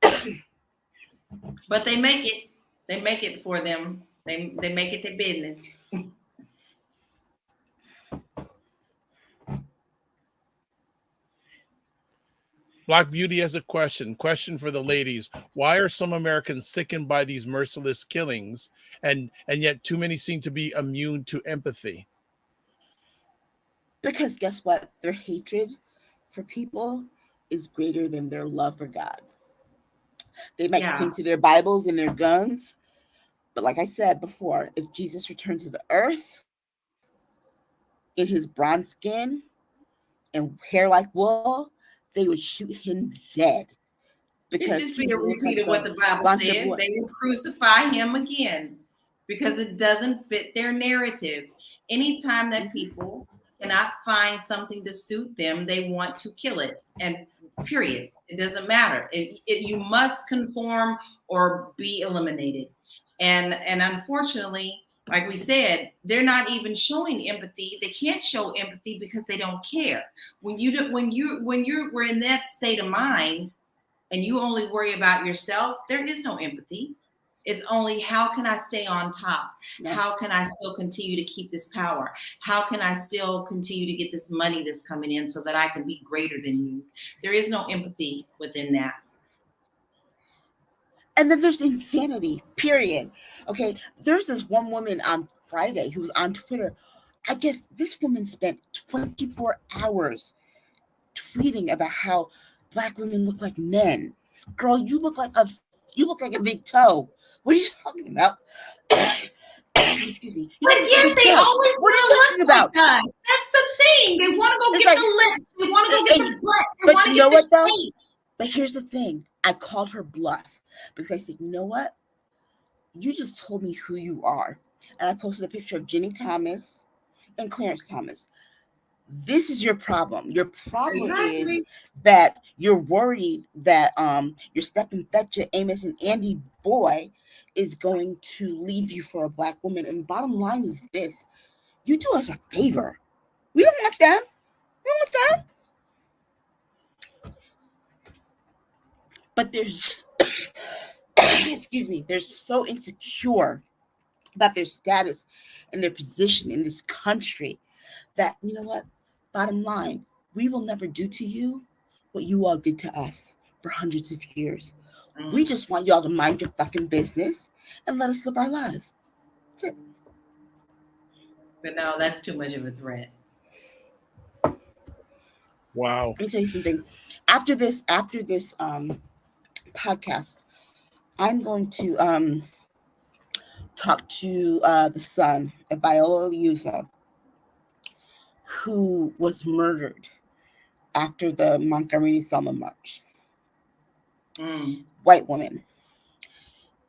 But they make it. They make it for them. They make it their business. Black Beauty has a question for the ladies. Why are some Americans sickened by these merciless killings, and yet too many seem to be immune to empathy? Because guess what? Their hatred for people is greater than their love for God. They might cling to their Bibles and their guns, but like I said before, if Jesus returned to the earth in his bronze skin and hair like wool, they would shoot him dead. Because it just be a repeat of what the Bible said. They will crucify him again because it doesn't fit their narrative. Anytime that people cannot find something to suit them, they want to kill it. And period. It doesn't matter. You must conform or be eliminated. And unfortunately, like we said, they're not even showing empathy. They can't show empathy because they don't care. When we're in that state of mind and you only worry about yourself, there is no empathy. It's only, how can I stay on top? Yeah. How can I still continue to keep this power? How can I still continue to get this money that's coming in so that I can be greater than you? There is no empathy within that. And then there's insanity, period. Okay, there's this one woman on Friday who was on Twitter. I guess this woman spent 24 hours tweeting about how Black women look like men. Girl, you look like a big toe. What are you talking about? Excuse me. But yet they always what are you talking about? Like us. That's the thing. They want to go get the lips. They want to go get the butt. But you know what though? But here's the thing. I called her bluff because I said, you know what? You just told me who you are. And I posted a picture of Jenny Thomas and Clarence Thomas. This is your problem. Your problem is that you're worried that your step-and-fetcher Amos and Andy boy is going to leave you for a Black woman. And the bottom line is this. You do us a favor. We don't want them. We don't want them. But there's, excuse me, they're so insecure about their status and their position in this country that, you know what? Bottom line, we will never do to you what you all did to us. for hundreds of years. We just want y'all to mind your fucking business and let us live our lives. That's it. But no, that's too much of a threat. Wow. Let me tell you something. After this podcast, I'm going to talk to the son of Viola Liuzzo, who was murdered after the Montgomery Selma March. White woman.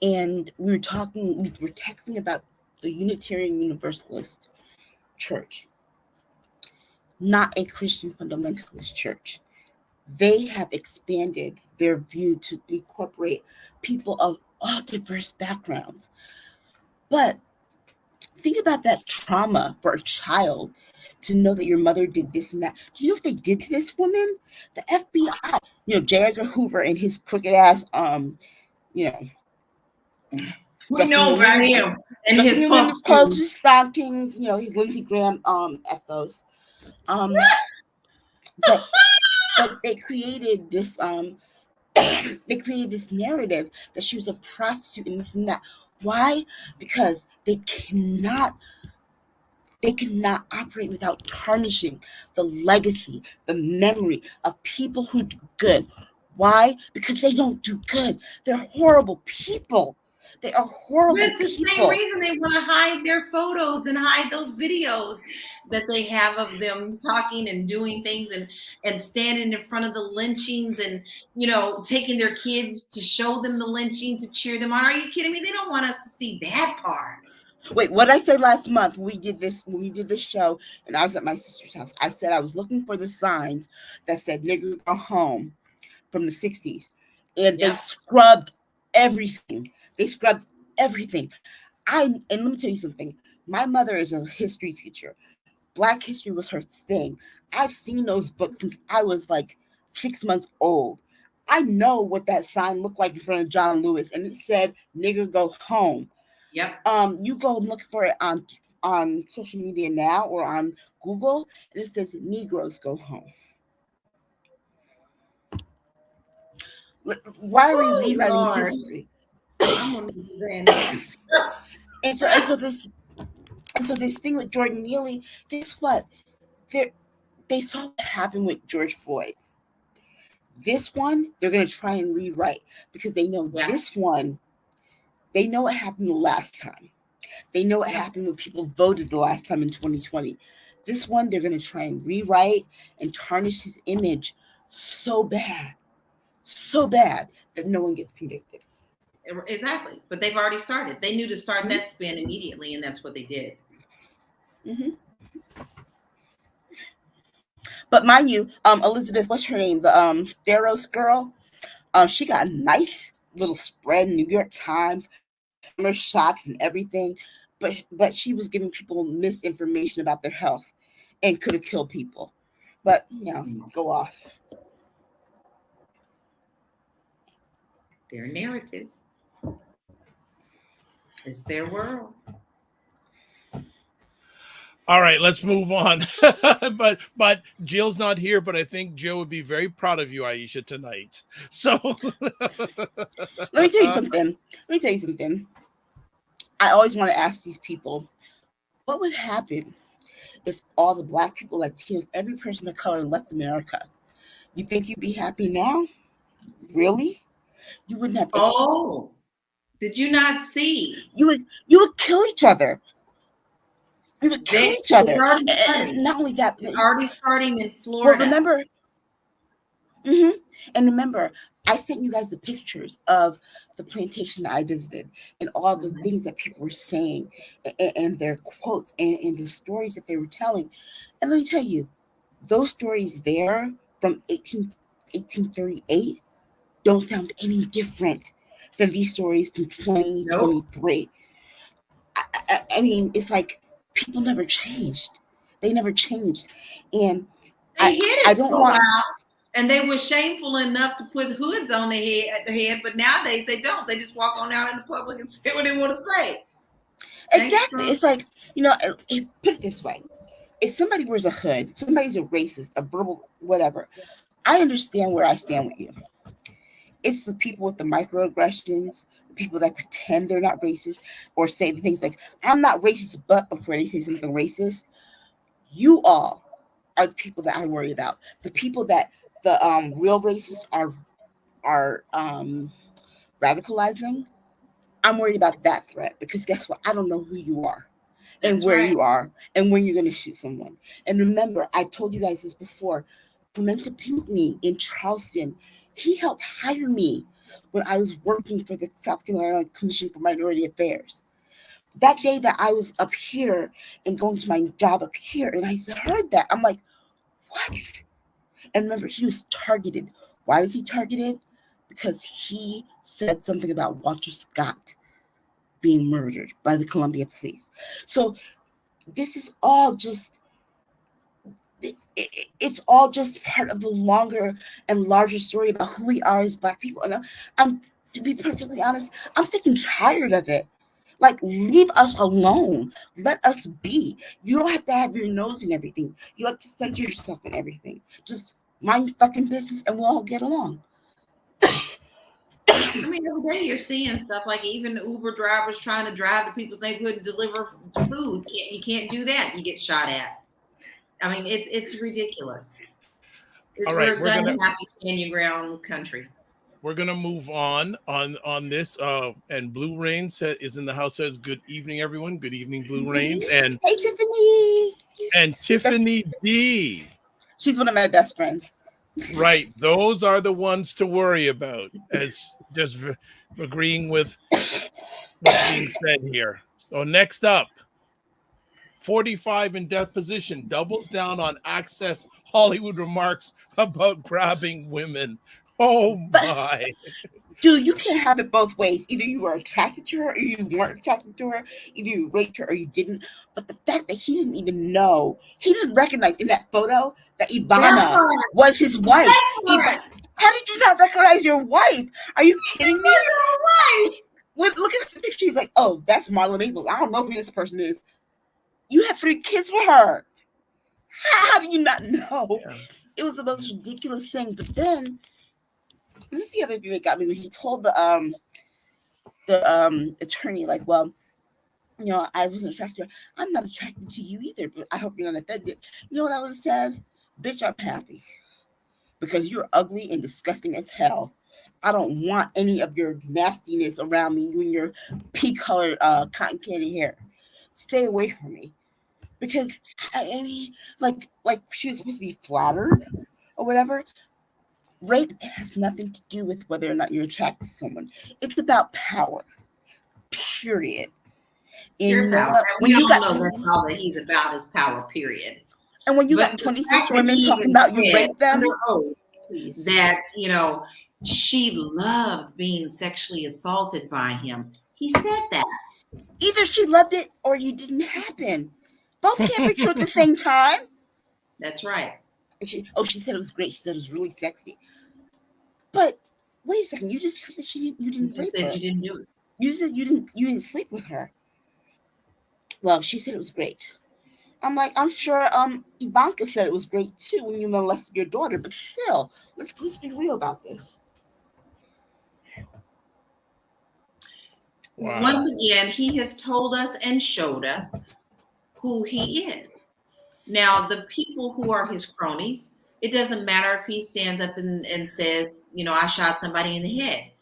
And we were texting about the Unitarian Universalist Church, not a Christian fundamentalist church. They have expanded their view to incorporate people of all diverse backgrounds. But think about that trauma for a child to know that your mother did this and that. Do you know what they did to this woman? The FBI, J. Edgar Hoover and his crooked ass, We know about him and his women's clothes with stockings, his Lindsey Graham ethos. But they created this narrative that she was a prostitute and this and that. Why? Because they cannot operate without tarnishing the legacy, the memory of people who do good. Why? Because they don't do good. They're horrible people. They are horrible people. It's the same reason they want to hide their photos and hide those videos that they have of them talking and doing things and standing in front of the lynchings and, taking their kids to show them the lynching, to cheer them on. Are you kidding me? They don't want us to see that part. Wait, what did I say last month when we did this show and I was at my sister's house? I said I was looking for the signs that said "nigger go home" from the 60s. And they scrubbed everything. And let me tell you something. My mother is a history teacher. Black history was her thing. I've seen those books since I was like 6 months old. I know what that sign looked like in front of John Lewis, and it said "nigger go home." Yep. You go and look for it on social media now or on Google, and it says "Negroes go home." Why are we rewriting history? And so this thing with Jordan Neely, guess what? They saw what happened with George Floyd. This one, they're going to try and rewrite because they know this one. They know what happened the last time. They know what happened when people voted the last time in 2020. This one, they're going to try and rewrite and tarnish his image so bad that no one gets convicted. Exactly. But they've already started. They knew to start that spin immediately, and that's what they did. Mm-hmm. But mind you, Elizabeth, what's her name? The Theros girl. She got a nice little spread in New York Times, shots and everything. But she was giving people misinformation about their health and could have killed people. But go off. Their narrative. It's their world. All right, let's move on. but Jill's not here, but I think Jill would be very proud of you, Aisha, tonight. So let me tell you something. I always want to ask these people, what would happen if all the Black people, Latinos, every person of color left America? You think you'd be happy now? Really? You wouldn't have. Oh, did you not see? You would kill each other. We would kill each other. And not only that, it's already starting in Florida. Well, remember, and remember, I sent you guys the pictures of the plantation that I visited and all the things that people were saying and their quotes and the stories that they were telling. And let me tell you, those stories there from 1838 don't sound any different than these stories from 2023. Nope. I mean, it's like people never changed. They never changed. And I don't want. And they were shameful enough to put hoods on their head, but nowadays they don't. They just walk on out in the public and say what they want to say. Exactly. It's like, put it this way. If somebody wears a hood, somebody's a racist, a verbal, whatever, I understand where I stand with you. It's the people with the microaggressions, the people that pretend they're not racist or say the things like, I'm not racist, but before they say something racist. You all are the people that I worry about. The people that the real racists are radicalizing. I'm worried about that threat because guess what? I don't know who you are and That's where right. you are and when you're going to shoot someone. And remember, I told you guys this before. Clementa Pinckney in Charleston, he helped hire me when I was working for the South Carolina Commission for Minority Affairs. That day that I was up here and going to my job up here, and I heard that, I'm like, what? And remember, he was targeted. Why was he targeted? Because he said something about Walter Scott being murdered by the Columbia Police. So this is all just, it's all just part of the longer and larger story about who we are as Black people. And I'm, to be perfectly honest, I'm sick and tired of it. Like, leave us alone. Let us be. You don't have to have your nose in everything. You have to center yourself in everything. Just mind your fucking business and we'll all get along. I mean, every day you're seeing stuff like even Uber drivers trying to drive to people's neighborhood and deliver food. You can't do that. You get shot at. I mean, it's ridiculous. All right, we're a happy stand your ground country. We're gonna move on this. And Blue Rain is in the house. Says good evening, everyone. Good evening, Blue Rains. And hey, Tiffany. And Tiffany D. She's one of my best friends. Right, those are the ones to worry about. As just agreeing with what's being said here. So next up, 45 in deposition doubles down on Access Hollywood remarks about grabbing women. Oh my. Dude, you can't have it both ways. Either you were attracted to her or you weren't attracted to her. Either you raped her or you didn't. But the fact that he didn't even know, he didn't recognize in that photo that Ivana was his wife. How did you not recognize your wife? Are you kidding me? Look at the picture. He's like, oh, that's Marla Maples. I don't know who this person is. You had 3 kids with her. How do you not know? Yeah. It was the most ridiculous thing. But then, this is the other thing that got me when he told the attorney, like, well, you know, I wasn't attracted to her. I'm not attracted to you either, but I hope you're not offended. You know what I would have said? Bitch, I'm happy. Because you're ugly and disgusting as hell. I don't want any of your nastiness around me, you and your pea-colored cotton candy hair. Stay away from me. Because, I mean, like she was supposed to be flattered or whatever. Rape has nothing to do with whether or not you're attracted to someone. It's about power. Period. Your power. When you got know that's all that he's about is power, period. And when you got 26 women talking about you raped them, that, you know, she loved being sexually assaulted by him. He said that. Either she loved it or you didn't happen. Both can't be true at the same time. That's right. And she said it was great. She said it was really sexy. But wait a second, you just said that you didn't rape her. You didn't do it. You said you didn't sleep with her. Well, she said it was great. I'm like, I'm sure Ivanka said it was great too when you molested your daughter, but still, let's be real about this. Wow. Once again, he has told us and showed us who he is. Now, the people who are his cronies, it doesn't matter if he stands up and says, you know, I shot somebody in the head.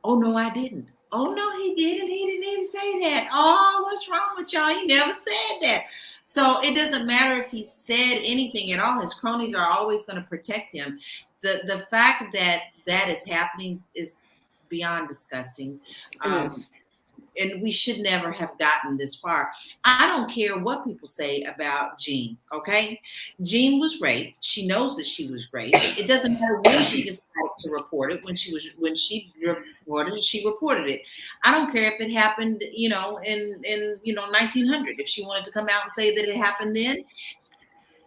Oh, no, I didn't. Oh, no, he didn't. He didn't even say that. Oh, what's wrong with y'all? He never said that. So it doesn't matter if he said anything at all. His cronies are always going to protect him. The fact that that is happening is beyond disgusting. And we should never have gotten this far. I don't care what people say about Jean, okay? Jean was raped. She knows that she was raped. It doesn't matter when she decided to report it. When she reported it, she reported it. I don't care if it happened, you know, in 1900. If she wanted to come out and say that it happened then,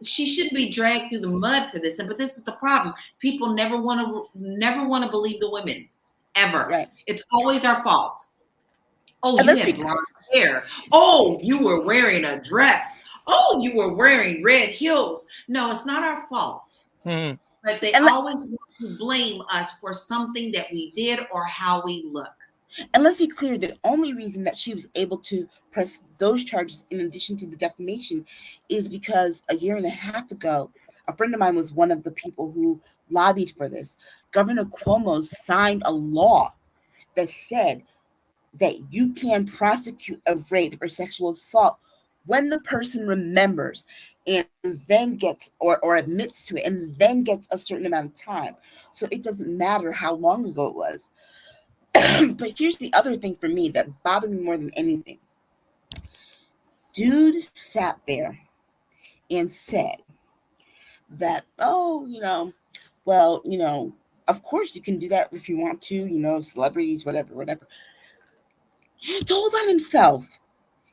she shouldn't be dragged through the mud for this. But this is the problem. People never want to believe the women, ever. Right. It's always our fault. Oh, you had blonde hair. Oh, you were wearing a dress. Oh, you were wearing red heels. No, it's not our fault. But they always want to blame us for something that we did or how we look. And let's be clear, the only reason that she was able to press those charges in addition to the defamation is because a year and a half ago, a friend of mine was one of the people who lobbied for this. Governor Cuomo signed a law that said that you can prosecute a rape or sexual assault when the person remembers and then gets or admits to it and then gets a certain amount of time. So it doesn't matter how long ago it was. But here's the other thing for me that bothered me more than anything. Dude sat there and said that, oh, well, of course you can do that if you want to, celebrities, whatever. He told on himself.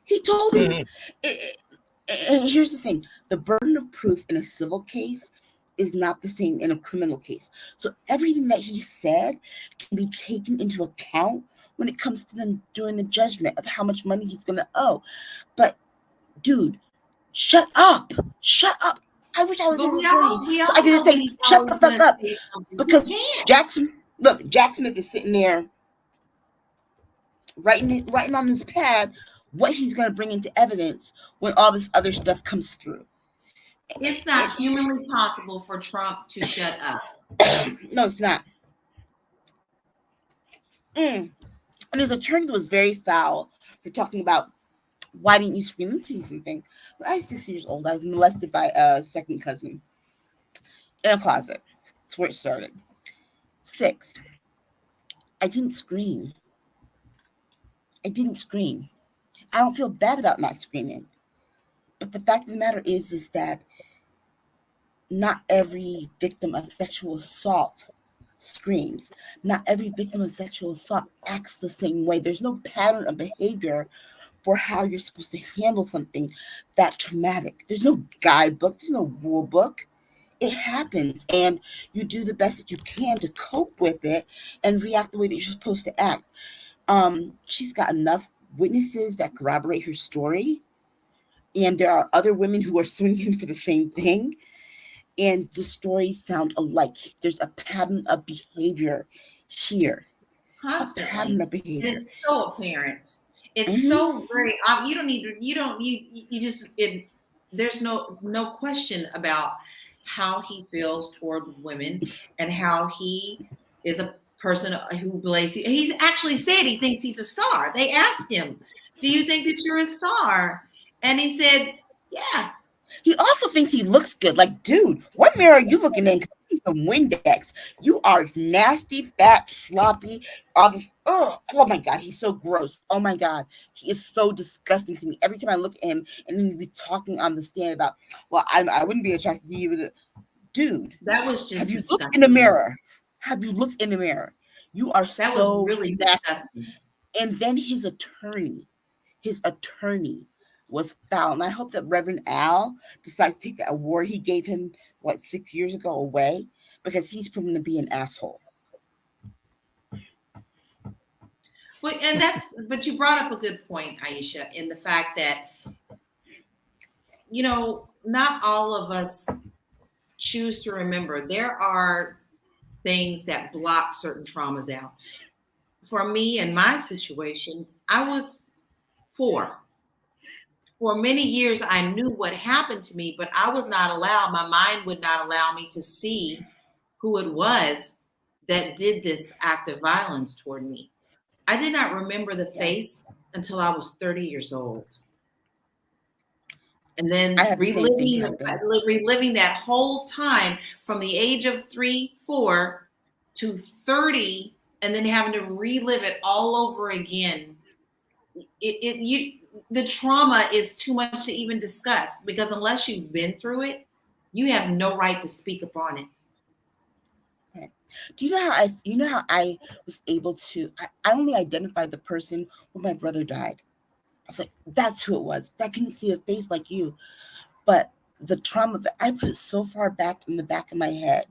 He told him. And here's the thing. The burden of proof in a civil case is not the same in a criminal case. So everything that he said can be taken into account when it comes to them doing the judgment of how much money he's going to owe. But, dude, shut up. Shut up. I wish I was in his attorney. So I could just say, shut the fuck up. Because Jack Smith is sitting there writing on his pad what he's going to bring into evidence when all this other stuff comes through. It's not humanly possible for Trump to shut up. No, it's not. And his attorney was very foul for talking about, why didn't you scream into something? When I was 6 years old, I was molested by a second cousin in a closet. That's where it started. 6. I didn't scream. I don't feel bad about not screaming. But the fact of the matter is that not every victim of sexual assault screams. Not every victim of sexual assault acts the same way. There's no pattern of behavior for how you're supposed to handle something that traumatic. There's no guidebook. There's no rule book. It happens, and you do the best that you can to cope with it and react the way that you're supposed to act. She's got enough witnesses that corroborate her story, and there are other women who are suing him for the same thing, and the stories sound alike. There's a pattern of behavior here. Constantly. A pattern of behavior. It's so apparent. It's so very. There's no question about how he feels toward women and how he is a person who believes he's actually said he thinks he's a star. They asked him, "Do you think that you're a star?" And he said, "Yeah." He also thinks he looks good. Like, dude, what mirror are you looking in? Because some Windex. You are nasty, fat, sloppy. All this. Oh my God, he's so gross. Oh my God, he is so disgusting to me. Every time I look at him, and then he's talking on the stand about, well, I wouldn't be attracted to you, dude. That was just. Have you disgusting. looked in the mirror? Have you looked in the mirror? You are that so was really nasty. disgusting. And then his attorney was foul. And I hope that Reverend Al decides to take the award he gave him, 6 years ago away, because he's proven to be an asshole. Well, but you brought up a good point, Aisha, in the fact that, not all of us choose to remember. There are things that block certain traumas out. For me, in my situation, I was 4. For many years, I knew what happened to me, but I was not allowed. My mind would not allow me to see who it was that did this act of violence toward me. I did not remember the face until I was 30 years old. And then reliving that whole time from the age of 3, 4 to 30, and then having to relive it all over again. The trauma is too much to even discuss, because unless you've been through it, you have no right to speak upon it. Right. Do you know how I was able to? I only identified the person when my brother died. I was like, that's who it was. I couldn't see a face like you, but the trauma I put it so far back in the back of my head.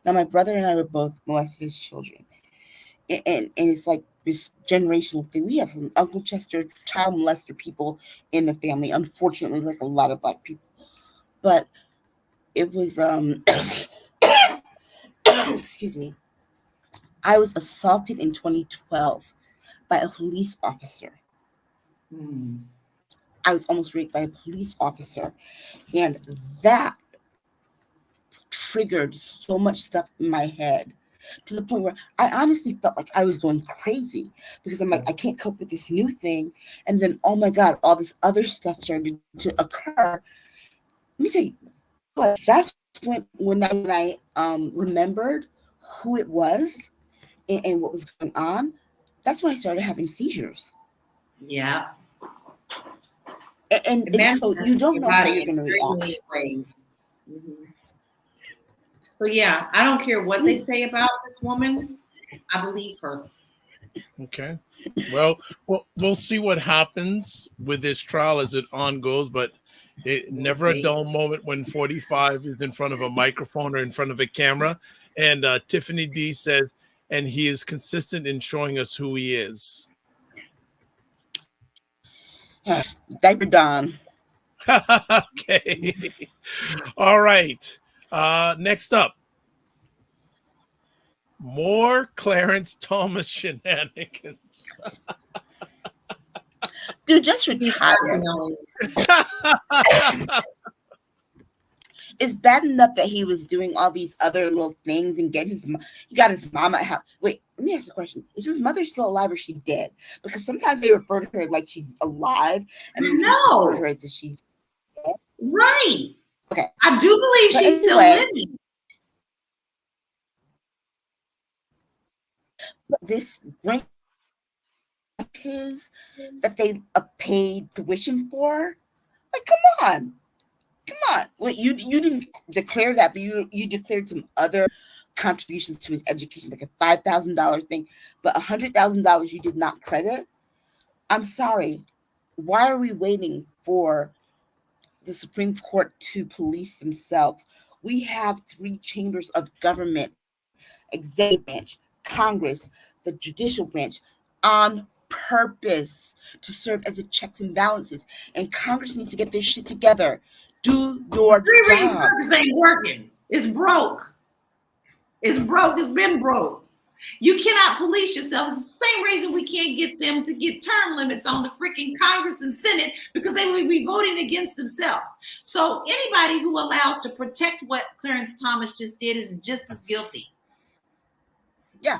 Now my brother and I were both molested as children, and it's like this generational thing. We have some Uncle Chester child molester people in the family, unfortunately, like a lot of Black people. But it was excuse me, I was assaulted in 2012 by a police officer. I was almost raped by a police officer. And that triggered so much stuff in my head to the point where I honestly felt like I was going crazy because I'm like, I can't cope with this new thing. And then, oh my God, all this other stuff started to occur. Let me tell you, that's when I remembered who it was and what was going on. That's when I started having seizures. Yeah. And so you don't know how you're going to react. So yeah, I don't care what they say about this woman. I believe her. Okay. Well, we'll see what happens with this trial as it on goes, but it never a dull moment when 45 is in front of a microphone or in front of a camera. And Tiffany D says, and he is consistent in showing us who he is. Diaper Don. Okay. All right. Next up. More Clarence Thomas shenanigans. Dude, just retire. It's bad enough that he was doing all these other little things and he got his mama a house. Wait, let me ask you a question. Is his mother still alive or is she dead? Because sometimes they refer to her like she's alive and then refer to her as if she's dead. Right. Okay. I do believe she's still living. This grant is that they paid tuition for. Like, come on. Well, you didn't declare that, but you declared some other contributions to his education, like a $5,000 thing, but $100,000 you did not credit. I'm sorry. Why are we waiting for the Supreme Court to police themselves? We have 3 chambers of government: executive branch, Congress, the judicial branch, on purpose to serve as a checks and balances. And Congress needs to get their shit together. Do your job. Congress ain't working. It's broke. It's broke. It's been broke. You cannot police yourself. It's the same reason we can't get them to get term limits on the freaking Congress and Senate, because they will be voting against themselves. So anybody who allows to protect what Clarence Thomas just did is just as guilty. Yeah.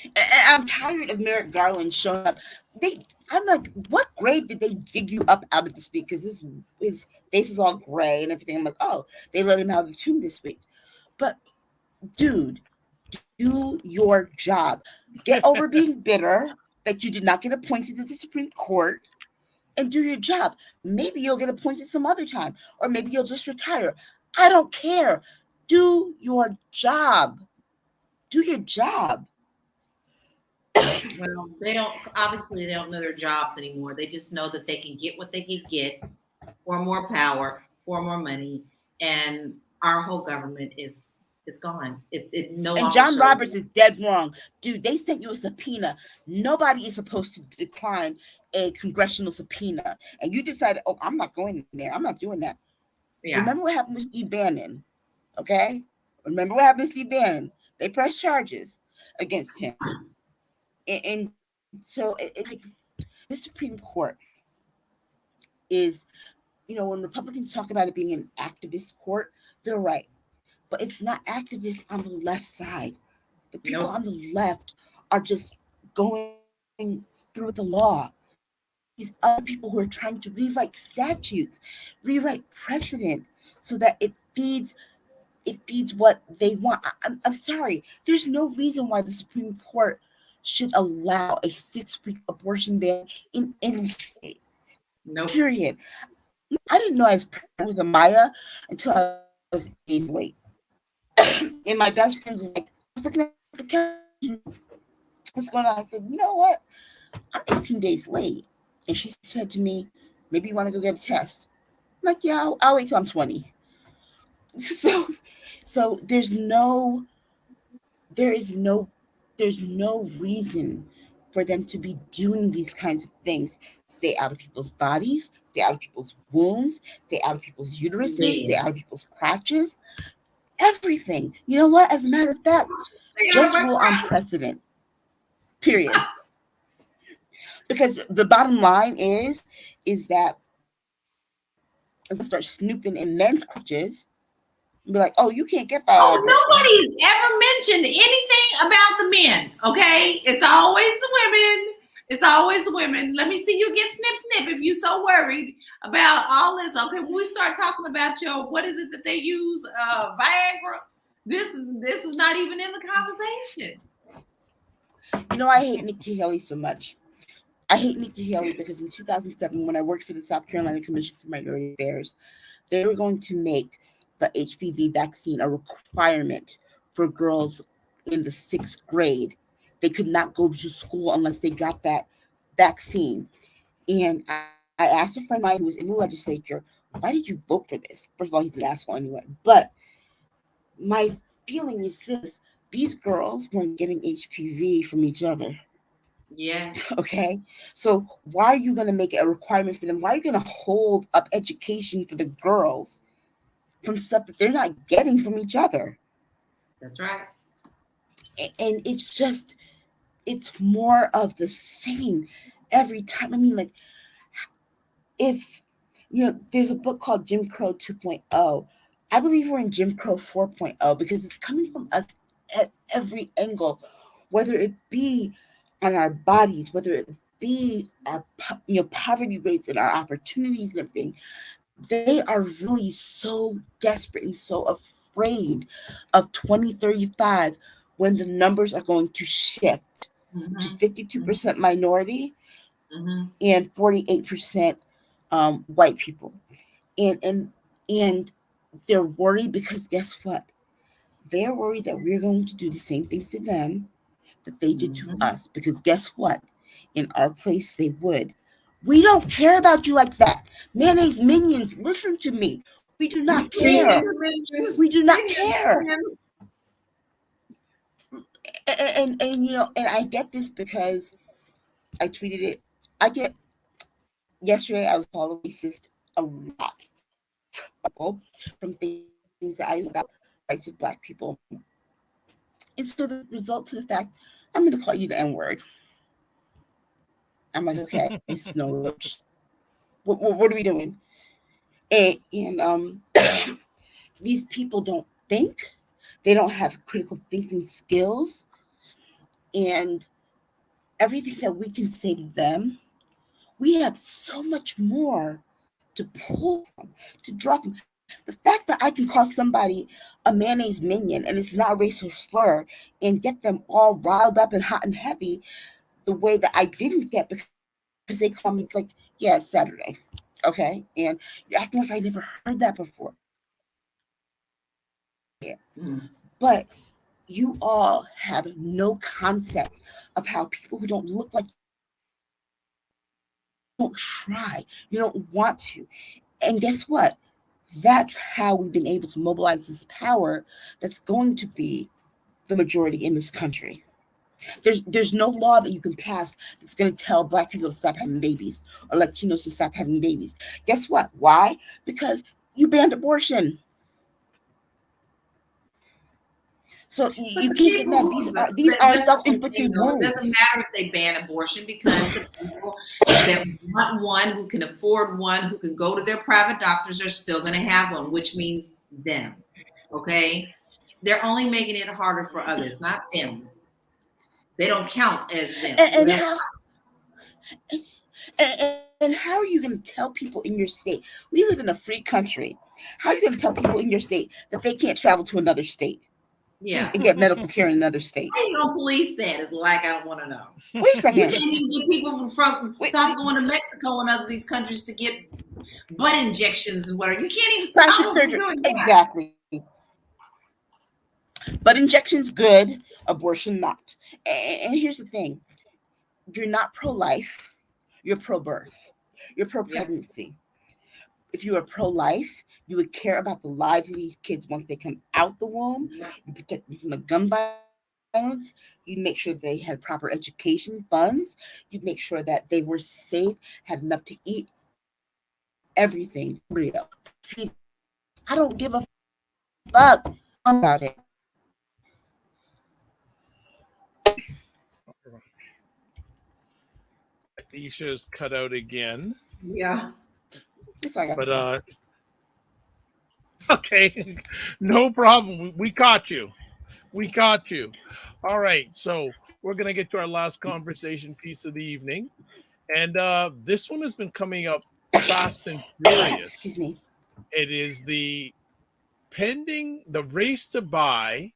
And I'm tired of Merrick Garland showing up. I'm like, what grade did they dig you up out of this week? Because his face is all gray and everything. I'm like, oh, they let him out of the tomb this week. But, dude, do your job. Get over being bitter that you did not get appointed to the Supreme Court, and do your job. Maybe you'll get appointed some other time, or maybe you'll just retire. I don't care. Do your job. Do your job. Well, they don't know their jobs anymore. They just know that they can get what they can get for more power, for more money, and our whole government is gone. And John Roberts is dead wrong. Dude, they sent you a subpoena. Nobody is supposed to decline a congressional subpoena. And you decided, oh, I'm not going there. I'm not doing that. Yeah. Remember what happened with Steve Bannon? Okay? Remember what happened with Steve Bannon? They pressed charges against him. And so the Supreme Court is, when Republicans talk about it being an activist court, they're right. But it's not activists on the left side. The people on the left are just going through the law. These other people who are trying to rewrite statutes, rewrite precedent so that it feeds what they want. I'm sorry. There's no reason why the Supreme Court should allow a 6-week abortion ban in any state. No. Period. I didn't know I was pregnant with Amaya until I was 8 days late. And my best friend was like, I was looking at the calendar. What's going on? I said, you know what? I'm 18 days late. And she said to me, maybe you want to go get a test. I'm like, yeah, I'll wait till I'm 20. So there's no reason for them to be doing these kinds of things. Stay out of people's bodies, stay out of people's wombs, stay out of people's uteruses, stay out of people's crotches. everything. You know what? As a matter of fact, just rule on precedent. Period. Because the bottom line is that if we start snooping in men's crotches, be like, oh, you can't get Viagra. Nobody's ever mentioned anything about the men. Okay, it's always the women. It's always the women. Let me see you get snip if you're so worried about all this. Okay, when we start talking about what is it that they use, Viagra? This is not even in the conversation. You know, I hate Nikki Haley so much. I hate Nikki Haley because in 2007, when I worked for the South Carolina Commission for Minority Affairs, they were going to make the HPV vaccine a requirement for girls in the 6th grade. They could not go to school unless they got that vaccine. And I asked a friend of mine who was in the legislature, why did you vote for this? First of all, he's an asshole anyway. But my feeling is this: these girls weren't getting HPV from each other. Yeah. Okay. So why are you going to make it a requirement for them? Why are you going to hold up education for the girls from stuff that they're not getting from each other? That's right. And it's more of the same every time. I mean, like, if, there's a book called Jim Crow 2.0. I believe we're in Jim Crow 4.0 because it's coming from us at every angle, whether it be on our bodies, whether it be our poverty rates and our opportunities and everything. They are really so desperate and so afraid of 2035 when the numbers are going to shift to 52% minority and 48% white people. And they're worried because guess what? They're worried that we're going to do the same things to them that they did to us, because guess what? In our place, they would. We don't care about you like that. Mayonnaise minions, listen to me. We do not care. We do not care. And I get this because I tweeted it. Yesterday I was following racist a lot from things that I know about rights of Black people. And so the result to the fact, I'm going to call you the N-word. I'm like, okay, it's no roach. What are we doing? And these people don't think. They don't have critical thinking skills. And everything that we can say to them, we have so much more to pull from, to draw from. The fact that I can call somebody a mayonnaise minion and it's not a racial slur and get them all riled up and hot and heavy the way that I didn't get because they call me, it's like, yeah, it's Saturday. Okay. And you're acting like I never heard that before. Yeah. But you all have no concept of how people who don't look like you don't try, you don't want to. And guess what? That's how we've been able to mobilize this power that's going to be the majority in this country. There's no law that you can pass that's going to tell Black people to stop having babies or Latinos to stop having babies. Guess what? Why? Because you banned abortion. So you can't get mad. These are self-inflicted wounds. It doesn't matter if they ban abortion, because the people that want one, who can afford one, who can go to their private doctors, are still going to have one, which means them. Okay? They're only making it harder for others, not them. They don't count as them. And how are you going to tell people in your state? We live in a free country. How are you going to tell people in your state that they can't travel to another state? Yeah. And get medical care in another state? How are you going to police that? It's like, I don't want to know. Wait a second. You can't even get people stop going to Mexico and other these countries to get butt injections and whatever. You can't even stop plastic surgery. Exactly. Butt injections good, abortion not. And here's the thing: you're not pro-life, you're pro-birth, you're pro-pregnancy. If you are pro-life, you would care about the lives of these kids once they come out the womb. You protect them from the gun violence. You make sure they had proper education funds. You make sure that they were safe, had enough to eat, everything. I don't give a fuck about it. Aisha's cut out again. Yeah. But okay, no problem. We caught you. We caught you. All right, so we're gonna get to our last conversation piece of the evening, and this one has been coming up fast and furious. Excuse me. It is the race to buy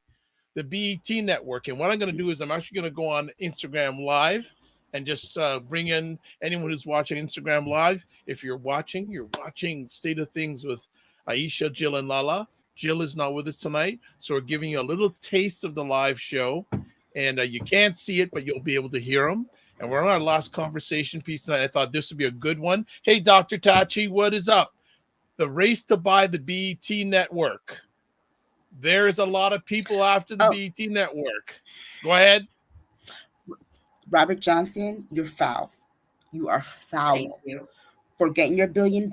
the BET network. And what I'm going to do is I'm actually going to go on Instagram Live and just bring in anyone who's watching Instagram Live. If you're watching State of Things with Aisha, Jill, and LaLa. Jill is not with us tonight, so we're giving you a little taste of the live show. And you can't see it, but you'll be able to hear them. And we're on our last conversation piece tonight. I thought this would be a good one. Hey, Dr. Tachi, what is up? The race to buy the BET network. There's a lot of people after the BET network. Go ahead. Robert Johnson, you're foul. You are foul. Thank you. For getting your $1 billion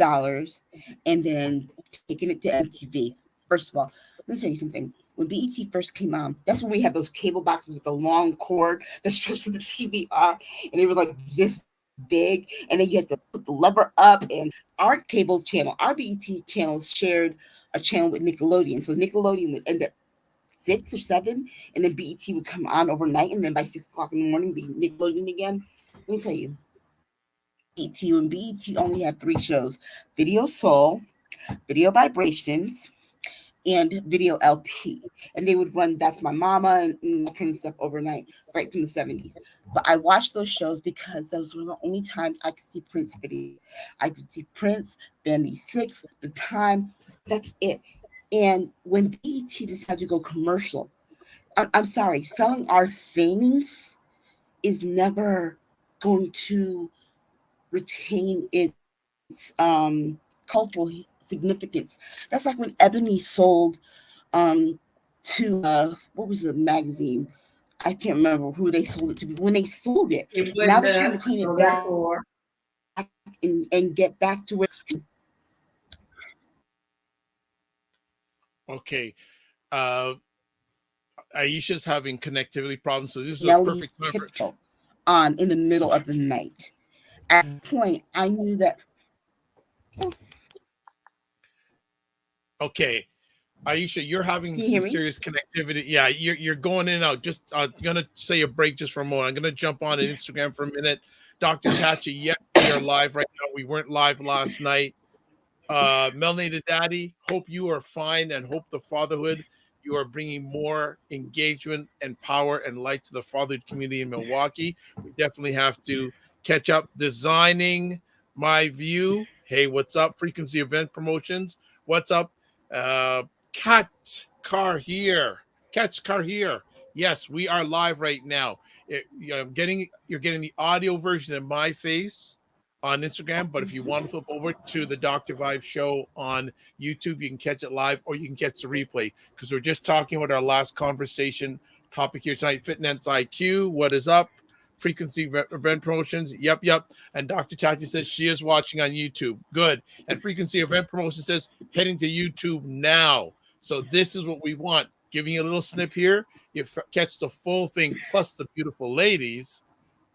and then taking it to MTV. First of all, let me tell you something. When BET first came on, that's when we had those cable boxes with the long cord that stretched from the TV off, and they were like this big, and then you had to put the lever up. And our cable channel, our BET channel, shared a channel with Nickelodeon, so Nickelodeon would end up 6 or 7, and then BET would come on overnight, and then by 6 o'clock in the morning be Nickelodeon again. Let me tell you, when BET only had 3 shows: Video Soul, Video Vibrations, and Video LP, and they would run That's My Mama and that kind of stuff overnight, right from the 70s. But I watched those shows because those were the only times I could see Prince video. I could see Prince, Vanity 6, The Time. That's it. And when BET decided to go commercial, I'm sorry, selling our things is never going to retain its cultural significance. That's like when Ebony sold to what was the magazine? I can't remember who they sold it to. When they sold it, now they're trying to claim it back and get back to where. Okay. Aisha's having connectivity problems, so this is a perfect time for on in the middle of the night. At that point, I knew that. Okay, Aisha, you're having some serious connectivity. Yeah, you're going in and out. Just gonna say a break just for a moment. I'm gonna jump on Instagram for a minute. Dr. Tachi, yes, we are live right now. We weren't live last night. Melanated Daddy, hope you are fine and hope the fatherhood, you are bringing more engagement and power and light to the fatherhood community in Milwaukee. We definitely have to catch up. Designing My View. Hey, what's up? Frequency Event Promotions. What's up? Catch Car Here. Yes, we are live right now. You're getting the audio version of my face on Instagram, but if you want to flip over to the Dr. Vibe show on YouTube, you can catch it live or you can catch the replay, because we're just talking about our last conversation topic here tonight. Fitness IQ, what is up? Frequency Event Promotions, yep. And Dr. Tachi says she is watching on YouTube. Good. And Frequency Event Promotion says heading to YouTube now. So this is what we want. Giving you a little snip here, you catch the full thing plus the beautiful ladies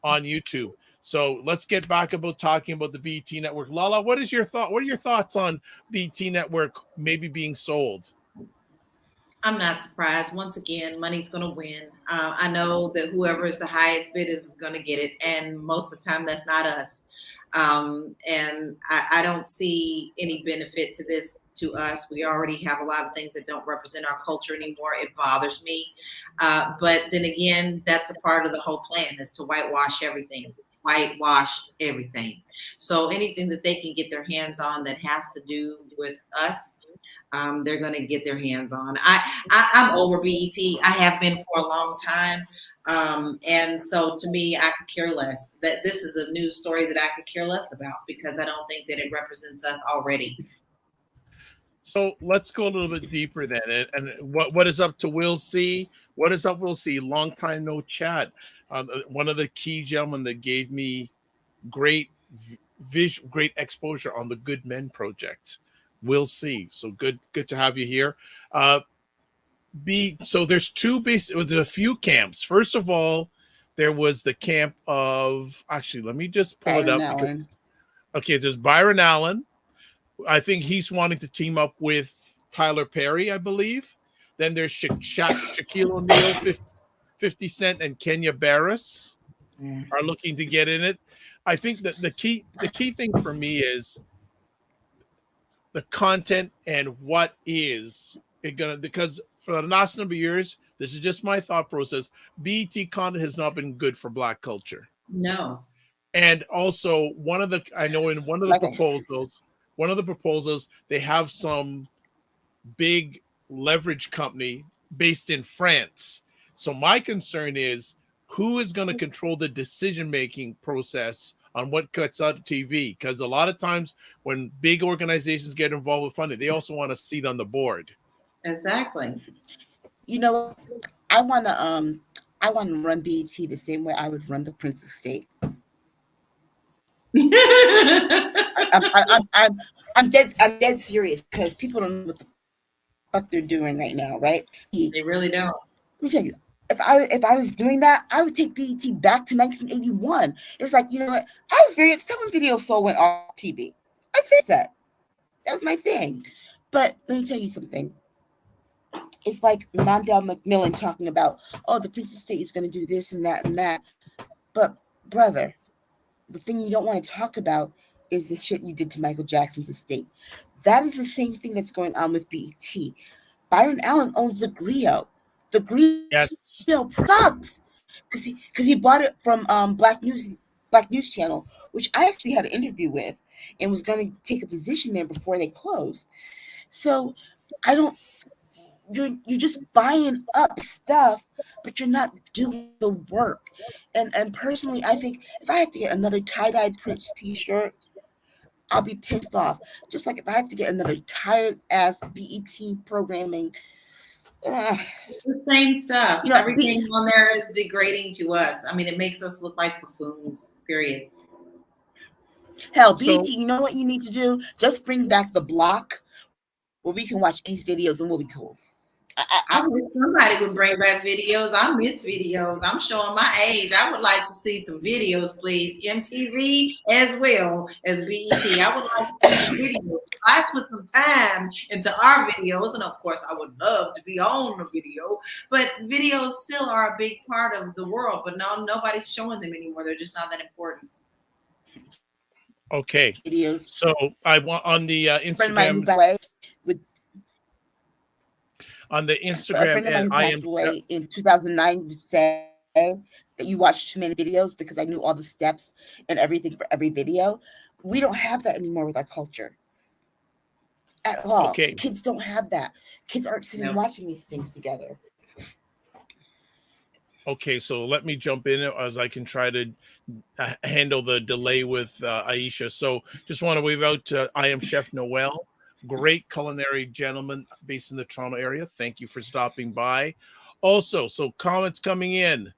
on YouTube. So let's get back about talking about the BET network. LaLa, what is your thought? What are your thoughts on BET network maybe being sold? I'm not surprised. Once again, money's going to win. I know that whoever is the highest bid is going to get it, and most of the time that's not us. And I don't see any benefit to this to us. We already have a lot of things that don't represent our culture anymore. It bothers me. But then again, that's a part of the whole plan, is to whitewash everything. So anything that they can get their hands on that has to do with us, they're going to get their hands on. I'm over BET. I have been for a long time. And so to me, I could care less. That this is a news story that I could care less about, because I don't think that it represents us already. So let's go a little bit deeper then. And what is up to Will C? What is up, Will C? Long time no chat. One of the key gentlemen that gave me great exposure on the Good Men Project. We'll see. So good to have you here. So there's there's a few camps. First of all, there was the camp of, actually, let me just pull it up. Okay, there's Byron Allen. I think he's wanting to team up with Tyler Perry, I believe. Then there's Shaquille O'Neal, 50 Cent, and Kenya Barris are looking to get in it. I think that the key thing for me is the content and what is it gonna, because for the last number of years, this is just my thought process, BET content has not been good for Black culture. No. And also in one of the proposals, they have some big leverage company based in France. So my concern is, who is going to control the decision-making process on what cuts out of TV? Because a lot of times when big organizations get involved with funding, they also want a seat on the board. Exactly. You know, I want to run BET the same way I would run the Prince Estate. I'm dead serious, because people don't know what the fuck they're doing right now, right? They really don't. Let me tell you, if I was doing that, I would take BET back to 1981. It's like, you know what? I was very upset when Video Soul went off TV. I was very upset. That was my thing. But let me tell you something. It's like Mondale McMillan talking about, oh, the Prince Estate is going to do this and that and that. But brother, the thing you don't want to talk about is the shit you did to Michael Jackson's estate. That is the same thing that's going on with BET. Byron Allen owns the Griot. The Griot sucks, because he bought it from Black News Channel, which I actually had an interview with and was going to take a position there before they closed. So you're just buying up stuff, but you're not doing the work. And personally, I think if I have to get another tie-dyed Prince t-shirt, I'll be pissed off. Just like if I have to get another tired-ass BET programming. The same stuff. You know, everything on there is degrading to us. I mean, it makes us look like buffoons, period. Hell, BET, you know what you need to do? Just bring back the block where we can watch these videos and we'll be cool. I wish somebody would bring back videos. I miss videos. I'm showing my age. I would like to see some videos, please. MTV as well as BET. I would like to see some videos. I put some time into our videos, and of course, I would love to be on the video. But videos still are a big part of the world. But no, nobody's showing them anymore. They're just not that important. Okay. Videos. So I want on the Instagram. On the Instagram, and I am away in 2009 said that you watched too many videos because I knew all the steps and everything for every video. We don't have that anymore with our culture at all. Okay. Kids don't have that. Kids aren't sitting watching these things together. Okay, so let me jump in as I can try to handle the delay with Aisha. So just want to wave out to I Am Chef Noel. Great culinary gentleman based in the Toronto area. Thank you for stopping by. Also, so comments coming in.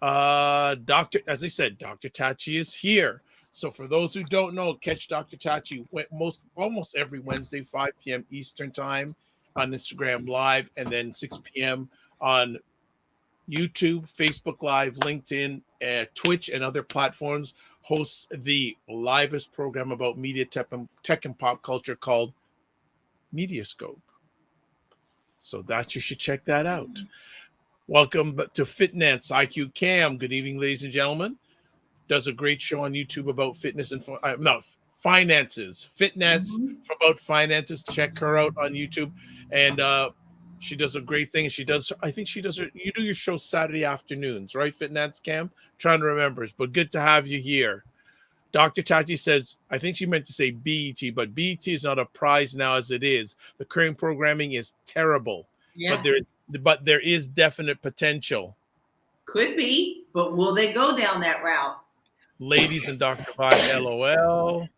As I said, Dr. Tachi is here. So for those who don't know, catch Dr. Tachi almost every Wednesday, 5 p.m. Eastern time on Instagram Live, and then 6 p.m. on YouTube, Facebook Live, LinkedIn, Twitch, and other platforms. Hosts the livest program about media, tech, and pop culture called Mediascope. So that you should check that out. Welcome to Fitness IQ Cam. Good evening, ladies and gentlemen. Does a great show on YouTube about fitness and finances. Fitness about finances. Check her out on YouTube, and she does a great thing. You do your show Saturday afternoons, right? Fitness Cam. Trying to remember, but good to have you here. Dr. Tachi says, I think she meant to say BET, but BET is not a prize now as it is. The current programming is terrible, but there is definite potential. Could be, but will they go down that route? Ladies and Dr. Vibe, LOL.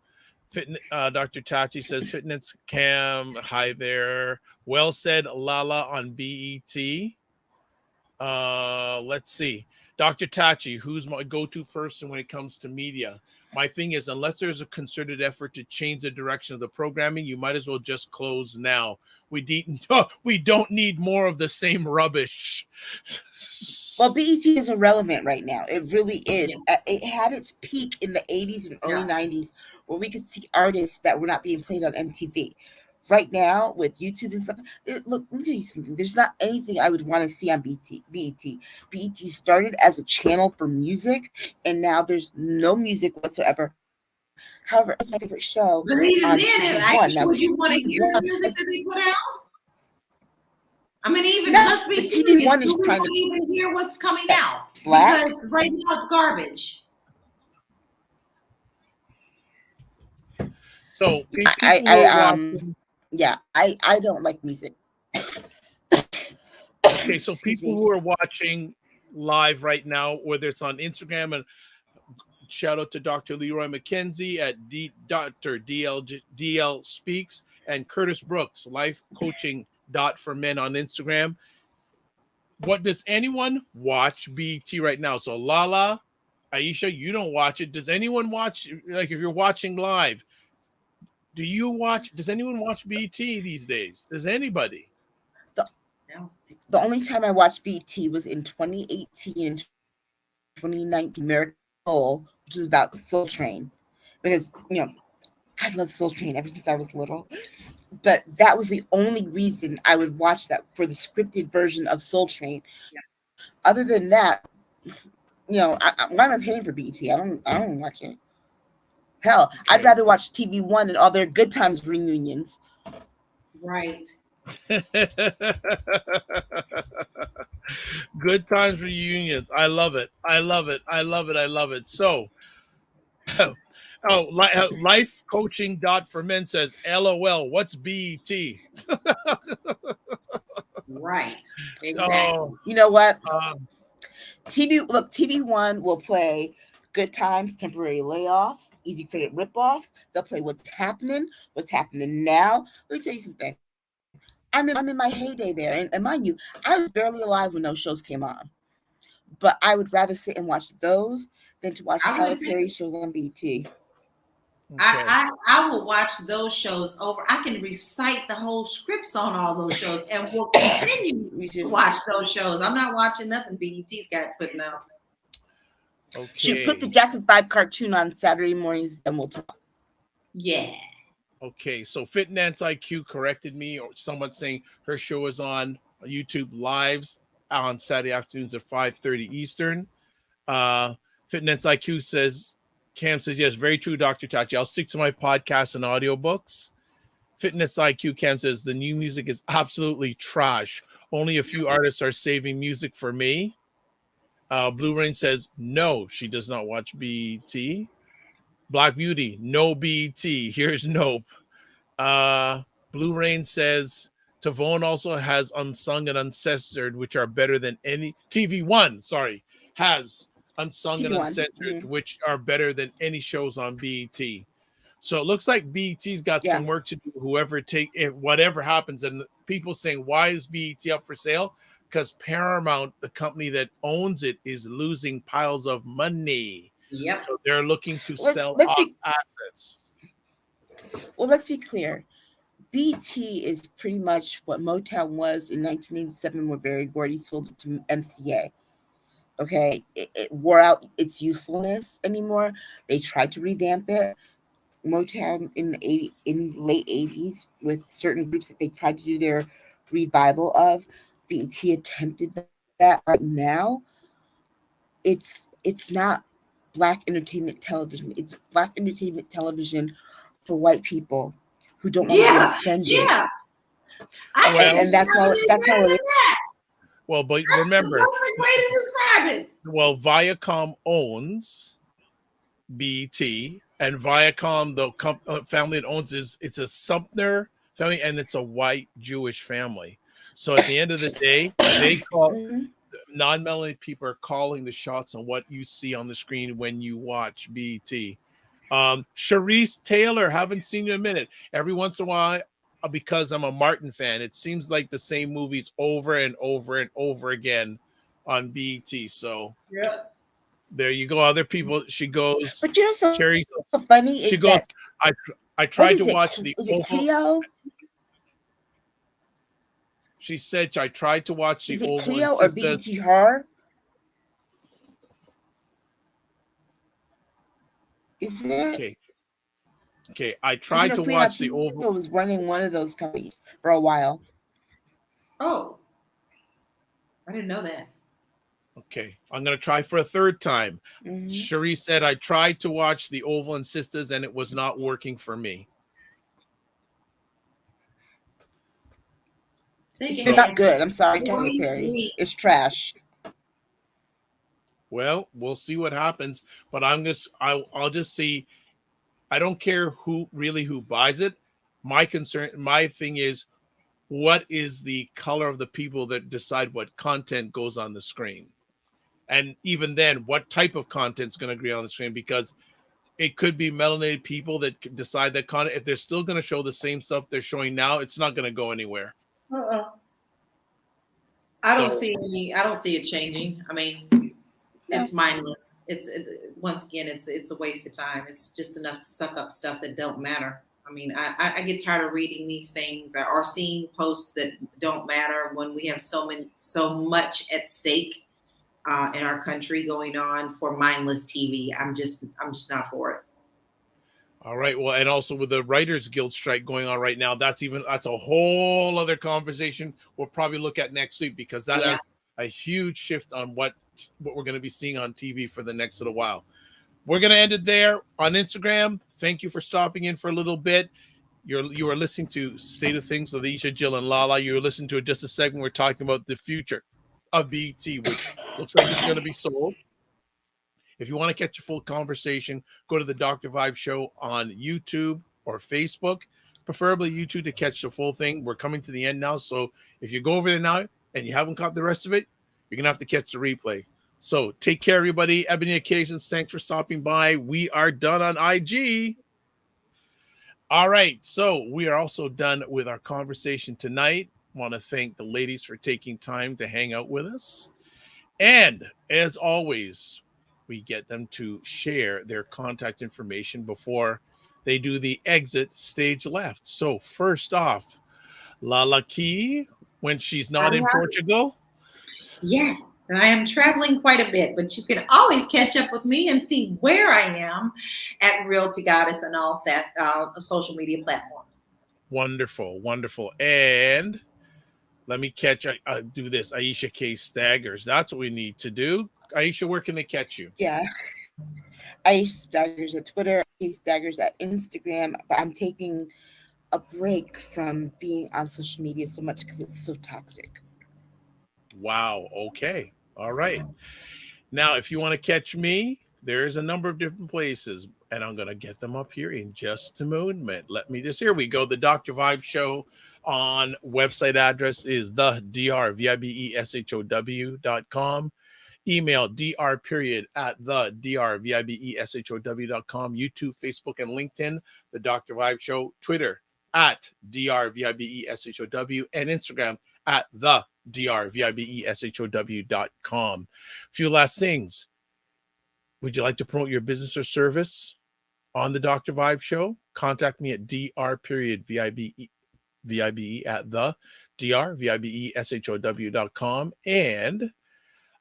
Dr. Tachi says, Fitness Cam, hi there. Well said, LaLa on BET. Let's see. Dr. Tachi, who's my go-to person when it comes to media? my thing is, unless there's a concerted effort to change the direction of the programming, you might as well just close now. We don't need more of the same rubbish. Well, BET is irrelevant right now. It really is. Yeah. It had its peak in the 80s and early 90s where we could see artists that were not being played on MTV. Right now, with YouTube and stuff, look, let me tell you something. There's not anything I would want to see on BET. BET started as a channel for music, and now there's no music whatsoever. However, it's my favorite show. But even then, would you want to hear the music that they put out? I mean, even let's be serious. TV1 is trying to even hear what's coming out because right now it's garbage. So I don't like music. Okay, so people who are watching live right now, whether it's on Instagram, and shout out to Dr. Leroy McKenzie at Dr. DL Speaks, and Curtis Brooks, Life Coaching for Men on Instagram. What does anyone watch BET right now? So LaLa, Aisha, you don't watch it. Does anyone watch, like if you're watching live, does anyone watch BET these days? Does anybody? The only time I watched BET was in 2018 and 2019 American Soul, which is about Soul Train. Because, I love Soul Train ever since I was little. But that was the only reason I would watch that, for the scripted version of Soul Train. Yeah. Other than that, why am I paying for BET? I don't watch it. Hell, okay. I'd rather watch TV1 and all their Good Times reunions. Right. Good Times reunions. I love it. So, Life Coaching for Men says, LOL, what's BET? Right. Exactly. Oh, you know what? TV1 will play Good Times, temporary layoffs, easy credit ripoffs. They'll play what's happening now. Let me tell you something. I'm in my heyday there, and mind you, I was barely alive when those shows came on. But I would rather sit and watch those than to watch Tyler Perry shows on BET. Okay. I will watch those shows over. I can recite the whole scripts on all those shows, and we'll continue to watch those shows. I'm not watching nothing BET's got putting out. Okay. Should put the Jackson 5 cartoon on Saturday mornings, and we'll talk. Yeah. Okay, so Fit Nance IQ corrected me, or someone saying her show is on YouTube lives on Saturday afternoons at 5:30 Eastern. Fit Nance IQ says, Cam says, yes, very true, Dr. Tachi. I'll stick to my podcasts and audiobooks. Fitness IQ Cam says, the new music is absolutely trash. Only a few artists are saving music for me. Blue Rain says, no, she does not watch BET. Black Beauty, no BET. Here's Nope. Blue Rain says, Tavone also has Unsung and Uncensored, which are better than any. TV1, sorry, has Unsung and Uncensored, which are better than any shows on BET. So it looks like BET's got some work to do. Whatever happens, and people saying, why is BET up for sale? Because Paramount, the company that owns it, is losing piles of money. Yep. So they're looking to sell assets. Well, let's be clear. BET is pretty much what Motown was in 1987 when Berry Gordy sold it to MCA. Okay, it wore out its usefulness anymore. They tried to revamp it. Motown in the late 80s with certain groups that they tried to do their revival of. BET attempted that. Right now, it's not Black entertainment television. It's Black entertainment television for white people who don't want to be offended. Yeah, and that's all. That's all it is. Well, but remember, Viacom owns BET, and Viacom, the family that owns it's a Sumner family, and it's a white Jewish family. So at the end of the day, they call non-melanated people are calling the shots on what you see on the screen when you watch BET. Charisse Taylor, haven't seen you in a minute. Every once in a while, because I'm a Martin fan, it seems like the same movies over and over and over again on BET. So There you go. Other people. She goes. But you know, so Cherry. funny She is goes. that I tried to watch the is it Oval. Cleo? She said I tried to watch the Is it Oval Cleo and or Sisters. BET Horror? Isn't it? Okay. I tried to watch the Oval. I was running one of those companies for a while. Oh, I didn't know that. Okay, I'm gonna try for a third time. Mm-hmm. Cherie said I tried to watch the Oval and Sisters and it was not working for me. It's not good. I'm sorry, Tony Perry. It's trash. Well, we'll see what happens, but I'll just see. I don't care who buys it. My thing is, what is the color of the people that decide what content goes on the screen? And even then, what type of content is going to agree on the screen? Because it could be melanated people that decide that content. If they're still going to show the same stuff they're showing now, it's not going to go anywhere. I don't see it changing. I mean, it's mindless. Once again, it's a waste of time. It's just enough to suck up stuff that don't matter. I mean, I get tired of reading these things or seeing posts that don't matter when we have so much at stake in our country going on for mindless TV. I'm just not for it. All right. Well, and also with the Writers Guild strike going on right now, that's a whole other conversation we'll probably look at next week, because that has a huge shift on what we're going to be seeing on TV for the next little while. We're going to end it there on Instagram. Thank you for stopping in for a little bit. You are listening to State of Things with Aisha, Jill, and LaLa. You were listening to just a segment. We're talking about the future of BET, which looks like it's going to be sold. If you want to catch a full conversation, go to the Dr. Vibe Show on YouTube or Facebook, preferably YouTube to catch the full thing. We're coming to the end now, so if you go over there now and you haven't caught the rest of it, you're going to have to catch the replay. So take care, everybody. Ebony Occasions, thanks for stopping by. We are done on IG. All right, so we are also done with our conversation tonight. Want to thank the ladies for taking time to hang out with us. And as always, we get them to share their contact information before they do the exit stage left. So first off, LaLa Key, when she's not in Portugal. Yes, and I am traveling quite a bit, but you can always catch up with me and see where I am at Realty Goddess and all that social media platforms. Wonderful, wonderful. And let me do this. Aisha K. Staggers. That's what we need to do. Aisha, where can they catch you? Yeah. Aisha Staggers at Twitter, Aisha Staggers at Instagram. But I'm taking a break from being on social media so much because it's so toxic. Wow. Okay. All right. Now, if you want to catch me, there's a number of different places, and I'm going to get them up here in just a moment. Here we go. The Dr. Vibe Show on website address is the drvibeshow.com. Email dr@the drvibeshow.com. YouTube, Facebook, and LinkedIn, The Dr. Vibe Show. Twitter @drvibeshow, and Instagram @the drvibeshow.com. Few last things. Would you like to promote your business or service on the Dr. Vibe Show? Contact me at dr.vibe@the drvibeshow.com. And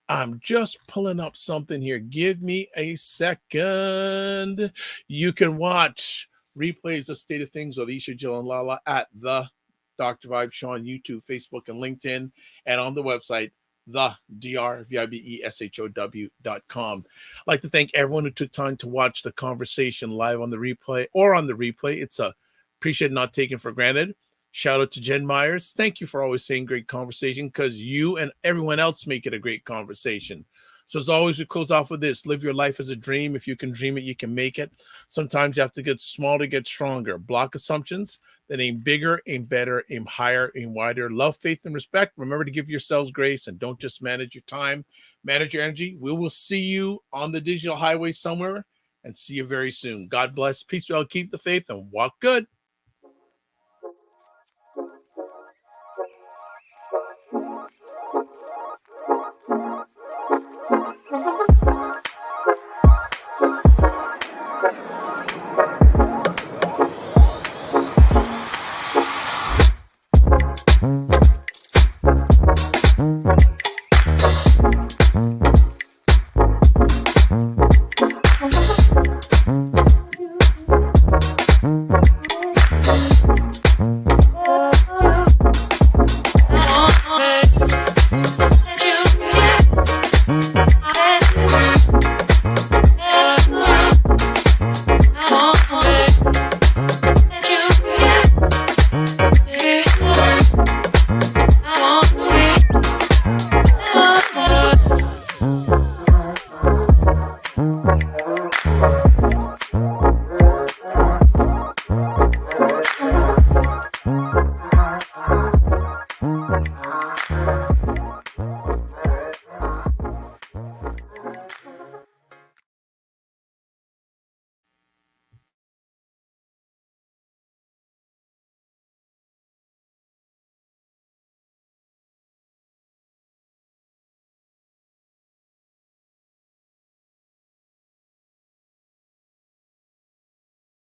I'm just pulling up something here. Give me a second. You can watch replays of State of Things with Aisha, Jill, and LaLa at the Dr. Vibe Show on YouTube, Facebook, and LinkedIn, and on the website, the drvibeshow.com. I'd like to thank everyone who took time to watch the conversation live on the replay or on the replay. It's appreciate not taken for granted. Shout out to Jen Myers. Thank you for always saying great conversation, because you and everyone else make it a great conversation. So as always, we close off with this. Live your life as a dream. If you can dream it, you can make it. Sometimes you have to get small to get stronger. Block assumptions. Then aim bigger, aim better, aim higher, aim wider. Love, faith, and respect. Remember to give yourselves grace, and don't just manage your time. Manage your energy. We will see you on the digital highway somewhere, and see you very soon. God bless. Peace. Well, keep the faith and walk good.